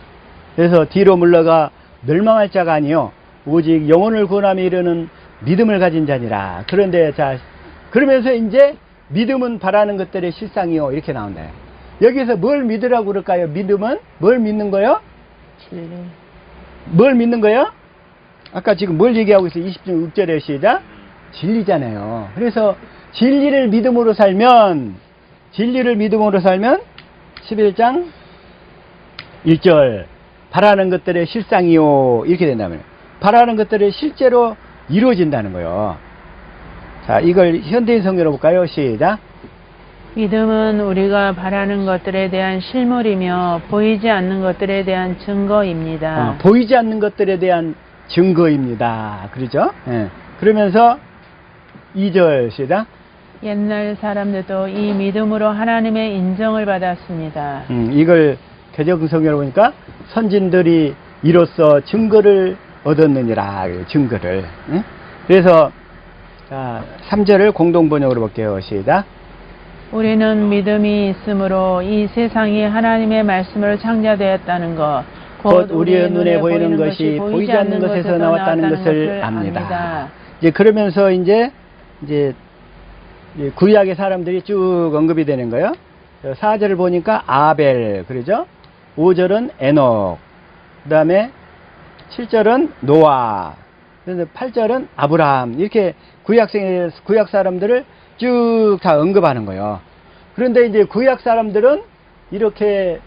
그래서 뒤로 물러가 멸망할 자가 아니요 오직 영혼을 구원함에 이르는 믿음을 가진 자니라. 그런데 자, 그러면서 이제 믿음은 바라는 것들의 실상이요. 이렇게 나온다. 여기서 뭘 믿으라고 그럴까요? 믿음은 뭘 믿는 거요? 진리. 뭘 믿는 거요? 아까 지금 뭘 얘기하고 있어요? 26절에 시작. 진리잖아요. 그래서 진리를 믿음으로 살면 11장 1절 바라는 것들의 실상이요. 이렇게 된다면 바라는 것들이 실제로 이루어진다는 거예요. 자, 이걸 현대인 성경으로 볼까요? 시작. 믿음은 우리가 바라는 것들에 대한 실물이며 보이지 않는 것들에 대한 증거입니다. 보이지 않는 것들에 대한 증거입니다. 그러죠? 예. 그러면서 2절 시작. 옛날 사람들도 이 믿음으로 하나님의 인정을 받았습니다. 이걸 개정성경을 보니까 선진들이 이로써 증거를 얻었느니라. 증거를. 응? 그래서 자, 3절을 공동번역으로 볼게요. 시작. 우리는 믿음이 있으므로 이 세상이 하나님의 말씀으로 창조되었다는 것, 곧 우리의 눈에 보이는 것이 보이지 않는 것에서 나왔다는 것을 압니다. 이제 그러면서 이제 구약의 사람들이 쭉 언급이 되는 거예요. 4절을 보니까 아벨, 그러죠? 5절은 에녹, 그 다음에 7절은 노아, 8절은 아브라함, 이렇게 구약 사람들을 쭉 다 언급하는 거예요. 그런데 이제 구약 사람들은 이렇게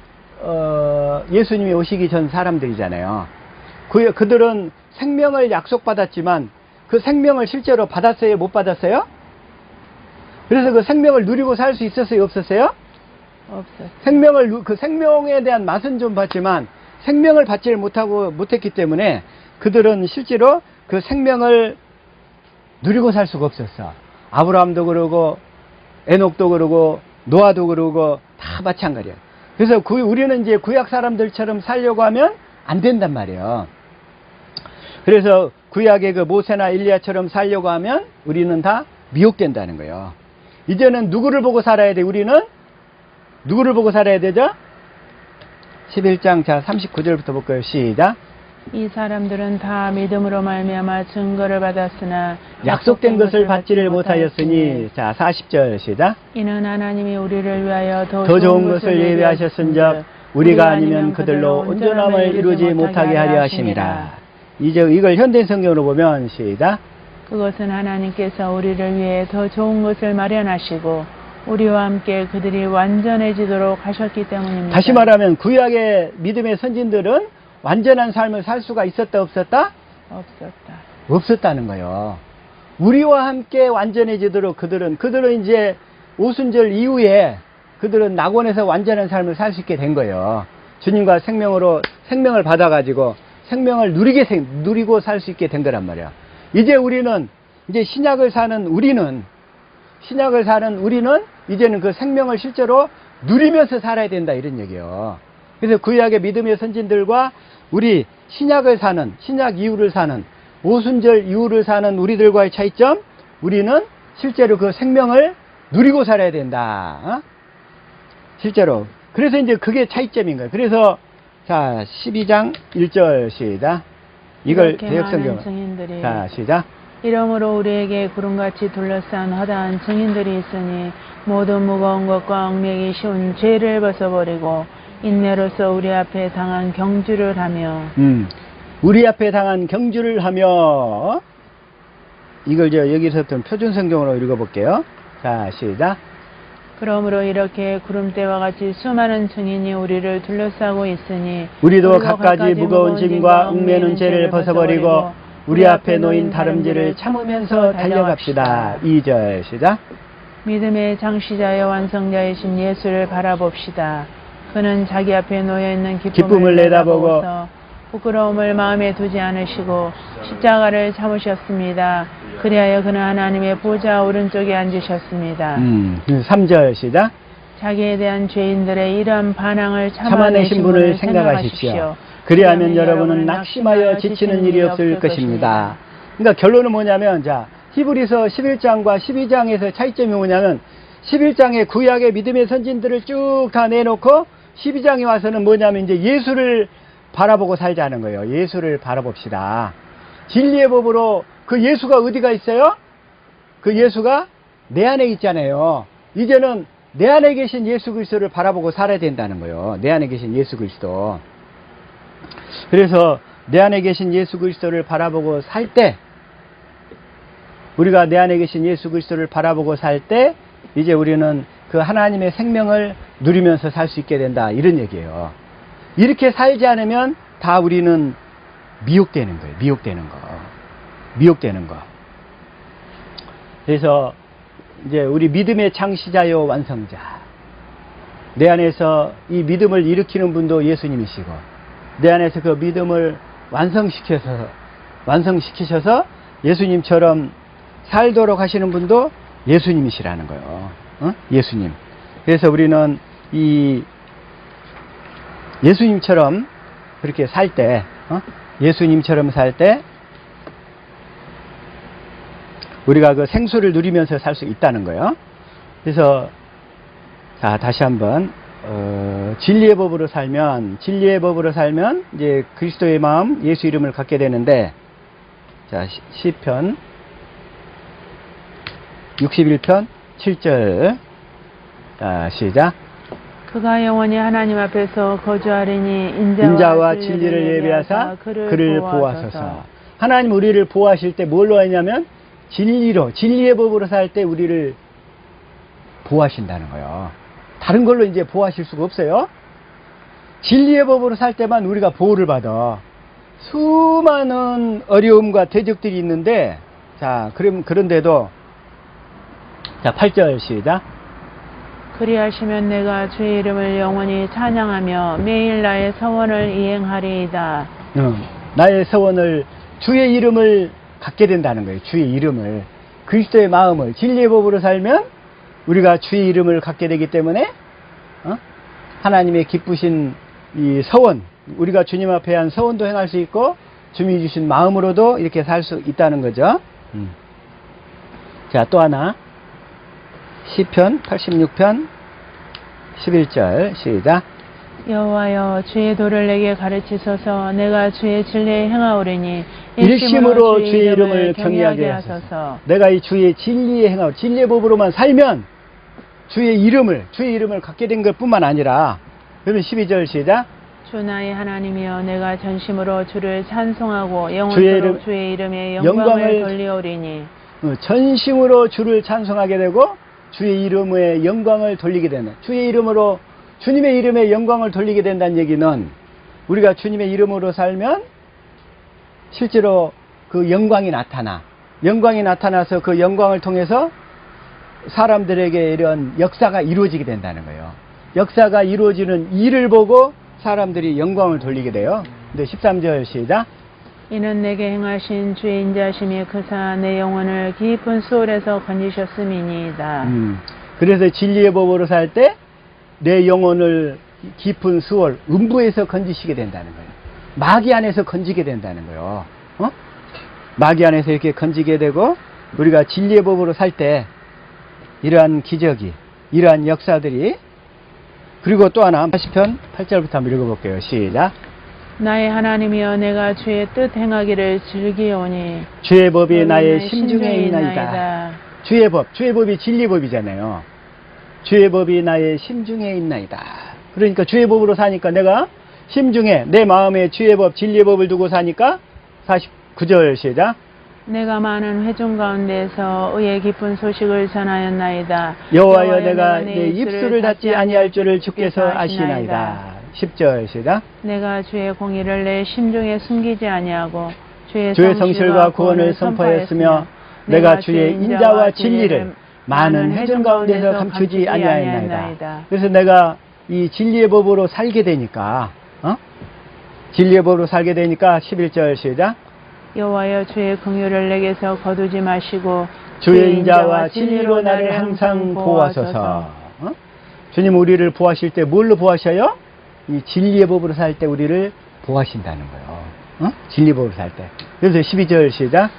예수님이 오시기 전 사람들이잖아요. 그들은 생명을 약속받았지만 그 생명을 실제로 받았어요? 못 받았어요? 그래서 그 생명을 누리고 살 수 있었어요? 없었어요? 없었어요. 그 생명에 대한 맛은 좀 봤지만 생명을 받지를 못했기 때문에 그들은 실제로 그 생명을 누리고 살 수가 없었어. 아브라함도 그러고 에녹도 그러고 노아도 그러고 다 마찬가지야. 그래서 우리는 이제 구약 사람들처럼 살려고 하면 안 된단 말이에요. 그래서 구약의 그 모세나 엘리야처럼 살려고 하면 우리는 다 미혹된다는 거예요. 이제는 누구를 보고 살아야 돼? 우리는 누구를 보고 살아야 되죠? 11장 자 39절부터 볼까요? 시작. 이 사람들은 다 믿음으로 말미암아 증거를 받았으나 약속된 것을 받지를 못하였으니. 자 40절 시작. 이는 하나님이 우리를 위하여 더 좋은 것을 예비하셨은즉 우리가 아니면 그들로 온전함을 이루지 못하게 하려 하심이라. 이제 이걸 현대 성경으로 보면 시작. 그것은 하나님께서 우리를 위해 더 좋은 것을 마련하시고 우리와 함께 그들이 완전해지도록 하셨기 때문입니다. 다시 말하면 구약의 믿음의 선진들은 완전한 삶을 살 수가 있었다 없었다? 없었다는 거예요. 우리와 함께 완전해지도록 그들은 이제 오순절 이후에 그들은 낙원에서 완전한 삶을 살 수 있게 된 거예요. 주님과 생명을 받아가지고 생명을 누리고 살 수 있게 된 거란 말이야. 이제 신약을 사는 우리는 이제는 그 생명을 실제로 누리면서 살아야 된다, 이런 얘기예요. 그래서 구약의 믿음의 선진들과 우리 신약 이후를 사는, 오순절 이후를 사는 우리들과의 차이점, 우리는 실제로 그 생명을 누리고 살아야 된다. 실제로. 그래서 이제 그게 차이점인 거예요. 그래서 자 12장 1절 시작. 이걸 대역성경. 자 시작. 이러므로 우리에게 구름같이 둘러싼 허다한 증인들이 있으니 모든 무거운 것과 얽매기 쉬운 죄를 벗어버리고 인내로서 우리 앞에 당한 경주를 하며 우리 앞에 당한 경주를 하며. 이걸 여기서부터 표준 성경으로 읽어볼게요. 자 시작. 그러므로 이렇게 구름대와 같이 수많은 증인이 우리를 둘러싸고 있으니 우리도 갖가지 무거운 짐과 얽매는 죄를 벗어버리고 우리 앞에 놓인 다름질을 참으면서 달려갑시다. 2절 시작. 믿음의 장시자여 완성자이신 예수를 바라봅시다. 그는 자기 앞에 놓여있는 기쁨을 내다보고 부끄러움을 마음에 두지 않으시고 십자가를 참으셨습니다. 그리하여 그는 하나님의 보좌 오른쪽에 앉으셨습니다. 3절 시작. 자기에 대한 죄인들의 이러한 반항을 참아내신 분을 생각하십시오. 그리하면 여러분은 낙심하여 지치는 일이 없을 것입니다. 그러니까 결론은 뭐냐면, 자, 히브리서 11장과 12장에서 차이점이 뭐냐면, 11장에 구약의 믿음의 선진들을 쭉 다 내놓고 12장에 와서는 뭐냐면 이제 예수를 바라보고 살자는 거예요. 예수를 바라봅시다. 진리의 법으로 그 예수가 어디가 있어요? 그 예수가 내 안에 있잖아요. 이제는 내 안에 계신 예수 그리스도를 바라보고 살아야 된다는 거예요. 내 안에 계신 예수 그리스도. 그래서 내 안에 계신 예수 그리스도를 바라보고 살 때, 우리가 내 안에 계신 예수 그리스도를 바라보고 살 때 이제 우리는 그 하나님의 생명을 누리면서 살 수 있게 된다, 이런 얘기예요. 이렇게 살지 않으면 다 우리는 미혹되는 거예요. 미혹되는 거. 그래서 이제 우리 믿음의 창시자요 완성자, 내 안에서 이 믿음을 일으키는 분도 예수님이시고, 내 안에서 그 믿음을 완성시키셔서 예수님처럼 살도록 하시는 분도 예수님이시라는 거예요. 예수님. 그래서 우리는 이 예수님처럼 그렇게 살 때, 예수님처럼 살 때 우리가 그 생수를 누리면서 살 수 있다는 거예요. 그래서 자, 다시 한번 진리의 법으로 살면 이제 그리스도의 마음, 예수 이름을 갖게 되는데, 자, 시편 61편 7절. 자, 시작. 그가 영원히 하나님 앞에서 거주하리니 인자와 진리를 예배하사 그를 보호하소서. 하나님 우리를 보호하실 때 뭘로 하냐면 진리의 법으로 살 때 우리를 보호하신다는 거예요. 다른 걸로 이제 보호하실 수가 없어요. 진리의 법으로 살 때만 우리가 보호를 받아. 수많은 어려움과 대적들이 있는데, 자, 그런데도, 자, 8절 시작. 그리하시면 내가 주의 이름을 영원히 찬양하며 매일 나의 서원을 이행하리이다. 나의 서원을, 주의 이름을 갖게 된다는 거예요. 주의 이름을, 그리스도의 마음을, 진리의 법으로 살면 우리가 주의 이름을 갖게 되기 때문에 하나님의 기쁘신 이 서원, 우리가 주님 앞에 한 서원도 행할 수 있고 주님이 주신 마음으로도 이렇게 살 수 있다는 거죠. 자, 또 하나, 시편 86편 11절 시작. 여호와여 주의 도를 내게 가르치소서. 내가 주의 진리에 행하오리니 일심으로 주의 이름을 경외하게 하소서. 내가 이 주의 진리에 행하오, 진리의 법으로만 살면 주의 이름을 갖게 된 것뿐만 아니라, 그러면 12절 시작. 주 나의 하나님이여 내가 전심으로 주를 찬송하고 영원토록 주의 이름에 영광을 돌리오리니. 전심으로 주를 찬송하게 되고 주의 이름에 영광을 돌리게 되는, 주의 이름으로 주님의 이름에 영광을 돌리게 된다는 얘기는, 우리가 주님의 이름으로 살면 실제로 그 영광이 나타나서 그 영광을 통해서 사람들에게 이런 역사가 이루어지게 된다는 거예요. 역사가 이루어지는 일을 보고 사람들이 영광을 돌리게 돼요. 근데 13절 시작. 이는 내게 행하신 주의 인자심이 크사 내 영혼을 깊은 수월에서 건지셨음이니이다. 그래서 진리의 법으로 살 때 내 영혼을 깊은 수월, 음부에서 건지시게 된다는 거예요. 마귀 안에서 건지게 된다는 거예요. 마귀 안에서 이렇게 건지게 되고, 우리가 진리의 법으로 살 때 이러한 기적이, 이러한 역사들이. 그리고 또 하나, 80편 8절부터 한번 읽어볼게요. 시작. 나의 하나님이여 내가 주의 뜻 행하기를 즐기오니 주의 법이 나의 심중에 있나이다. 주의 법이 진리법이잖아요. 주의 법이 나의 심중에 있나이다. 그러니까 주의 법으로 사니까 내가 심중에, 내 마음에 주의 법, 진리의 법을 두고 사니까, 49절 시작. 내가 많은 회중 가운데서 의의 깊은 소식을 전하였나이다. 여호와여 내가 내 입술을 닫지 아니할 줄을 주께서 아시나이다. 10절 시작. 내가 주의 공의를 내 심중에 숨기지 아니하고 주의 성실과 구원을 선포하였으며 내가 주의 인자와 진리를 많은 회중 가운데서 감추지 아니하였나이다. 그래서 내가 이 진리의 법으로 살게 되니까, 진리의 법으로 살게 되니까 11절 시작. 여호와여 주의 긍휼을 내게서 거두지 마시고 주의 인자와 진리로 나를 항상 보호하소서. 주님 우리를 보호하실 때 뭘로 보호하셔요? 이 진리의 법으로 살 때 우리를 보호하신다는 거예요. 진리 법으로 살 때. 그래서 12절 시작.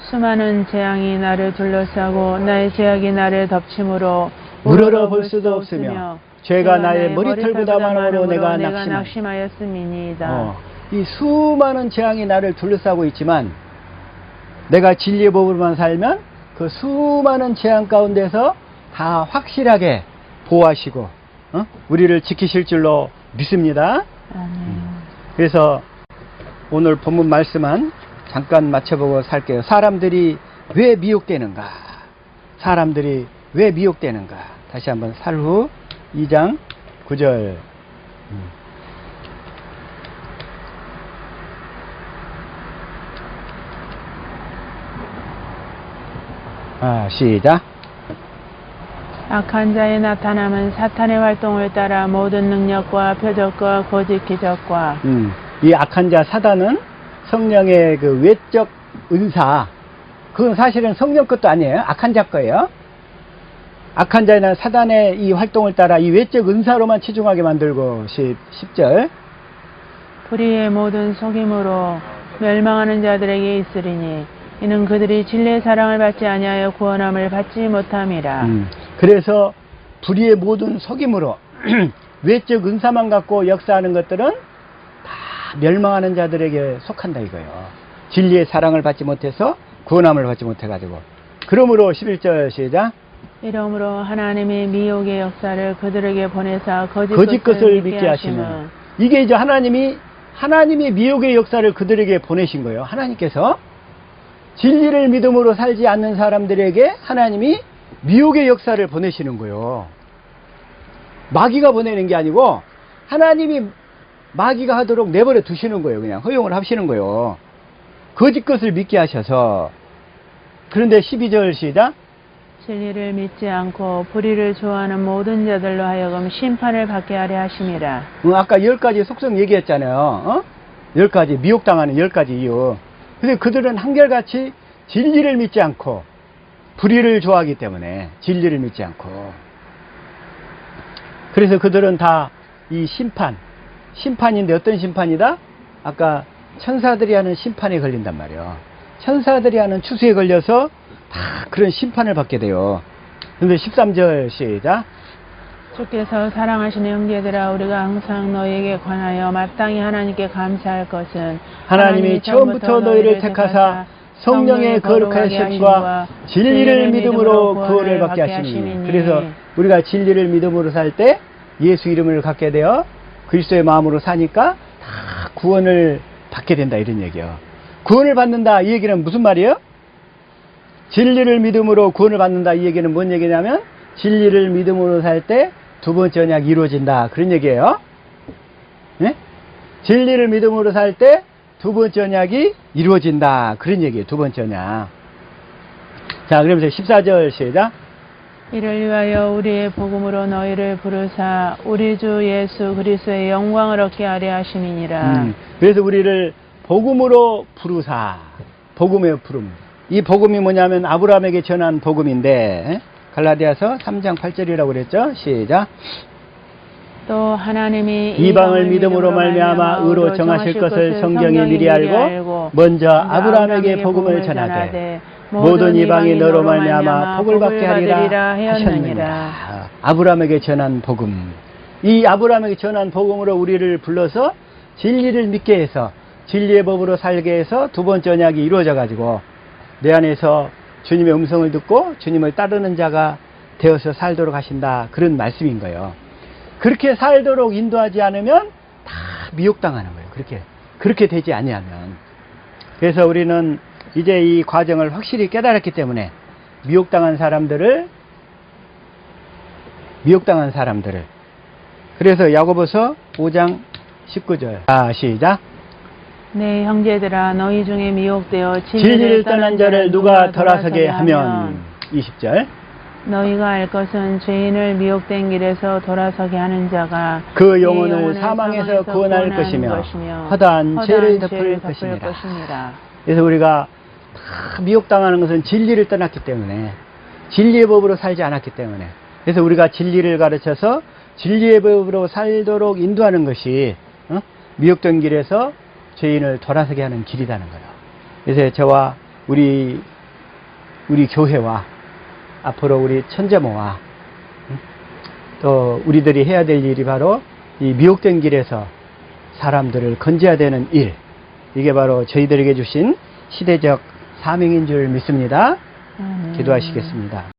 수많은 재앙이 나를 둘러싸고 나의 죄악이 나를 덮침으로 우러러 볼 수도 없으며 죄가 나의 머리털보다 많음으로 내가 낙심하였음이니이다. 이 수많은 재앙이 나를 둘러싸고 있지만 내가 진리의 법으로만 살면 그 수많은 재앙 가운데서 다 확실하게 보호하시고 우리를 지키실 줄로 믿습니다. 그래서 오늘 본문 말씀은 잠깐 맞춰보고 살게요. 사람들이 왜 미혹되는가? 사람들이 왜 미혹되는가? 다시 한번 살후 2장 9절. 시작. 악한 자의 나타남은 사탄의 활동을 따라 모든 능력과 표적과 거짓 기적과 이 악한 자 사단은 성령의 그 외적 은사, 그건 사실은 성령 것도 아니에요. 악한 자 거예요. 악한 자나 사단의 이 활동을 따라 이 외적 은사로만 치중하게 만들고 10절. 불의의 모든 속임으로 멸망하는 자들에게 있으리니 이는 그들이 진리의 사랑을 받지 아니하여 구원함을 받지 못함이라. 그래서 불의의 모든 속임으로 외적 은사만 갖고 역사하는 것들은 다 멸망하는 자들에게 속한다 이거예요. 진리의 사랑을 받지 못해서 구원함을 받지 못해가지고. 그러므로 11절 시작. 이러므로 하나님이 미혹의 역사를 그들에게 보내사 거짓 것을 믿게 하시는. 이게 이제 하나님이 미혹의 역사를 그들에게 보내신 거예요. 하나님께서 진리를 믿음으로 살지 않는 사람들에게 하나님이 미혹의 역사를 보내시는 거예요. 마귀가 보내는 게 아니고 하나님이 마귀가 하도록 내버려 두시는 거예요. 그냥 허용을 하시는 거예요. 거짓 것을 믿게 하셔서. 그런데 12절 시작. 진리를 믿지 않고 불의를 좋아하는 모든 자들로 하여금 심판을 받게 하려 하심이라. 아까 10가지 속성 얘기했잖아요. 10가지 미혹당하는 10가지 이유. 근데 그들은 한결같이 진리를 믿지 않고 불의를 좋아하기 때문에 진리를 믿지 않고. 그래서 그들은 다 이 심판인데 어떤 심판이다? 아까 천사들이 하는 심판에 걸린단 말이에요. 천사들이 하는 추수에 걸려서 다 그런 심판을 받게 돼요. 근데 13절 시작. 주께서 사랑하시는 형제들아, 우리가 항상 너희에게 관하여 마땅히 하나님께 감사할 것은 하나님이 처음부터 너희를 택하사 성령의 거룩하신 하심과 진리를 믿음으로 구원을 받게 하시니. 그래서 우리가 진리를 믿음으로 살 때 예수 이름을 갖게 되어 그리스도의 마음으로 사니까 다 구원을 받게 된다 이런 얘기예요. 구원을 받는다 이 얘기는 무슨 말이에요? 진리를 믿음으로 구원을 받는다 이 얘기는 뭔 얘기냐면 진리를 믿음으로 살 때 두 번째 언약이 이루어진다 그런 얘기예요. 네? 진리를 믿음으로 살 때 두 번째 언약이 이루어진다 그런 얘기예요. 두 번째 언약. 자, 그러면서 14절 시작. 이를 위하여 우리의 복음으로 너희를 부르사 우리 주 예수 그리스도의 영광을 얻게 하려 하심이니라. 그래서 우리를 복음으로 부르사. 복음의 부름. 이 복음이 뭐냐면 아브라함에게 전한 복음인데 갈라디아서 3장 8절이라고 그랬죠. 시작. 또 하나님이 이방을 믿음으로 말미암아 의로 정하실 것을 성경이 미리 알고 먼저 아브라함에게 복음을 전하되 모든 이방이 너로 말미암아 복을 받게 하리라 하셨느니라. 아브라함에게 전한 복음. 이 아브라함에게 전한 복음으로 우리를 불러서 진리를 믿게 해서 진리의 법으로 살게 해서 두 번째 언약이 이루어져 가지고 내 안에서 주님의 음성을 듣고 주님을 따르는 자가 되어서 살도록 하신다. 그런 말씀인 거예요. 그렇게 살도록 인도하지 않으면 다 미혹당하는 거예요. 그렇게 되지 아니하면. 그래서 우리는 이제 이 과정을 확실히 깨달았기 때문에 미혹당한 사람들을 그래서 야고보서 5장 19절. 시작. 네, 형제들아, 너희 중에 미혹되어 진리를 떠난 자를 누가 돌아서게 하면. 20절. 너희가 알 것은 죄인을 미혹된 길에서 돌아서게 하는 자가 그 영혼을 사망에서 구원할 것이며 허다한 죄를 덮을 것이니라. 그래서 우리가 다 미혹당하는 것은 진리를 떠났기 때문에, 진리의 법으로 살지 않았기 때문에, 그래서 우리가 진리를 가르쳐서 진리의 법으로 살도록 인도하는 것이 미혹된 길에서 죄인을 돌아서게 하는 길이라는 거예요. 그래서 저와 우리 교회와 앞으로 우리 천재모와 또 우리들이 해야 될 일이 바로 이 미혹된 길에서 사람들을 건져야 되는 일. 이게 바로 저희들에게 주신 시대적 사명인 줄 믿습니다. 아멘. 기도하시겠습니다.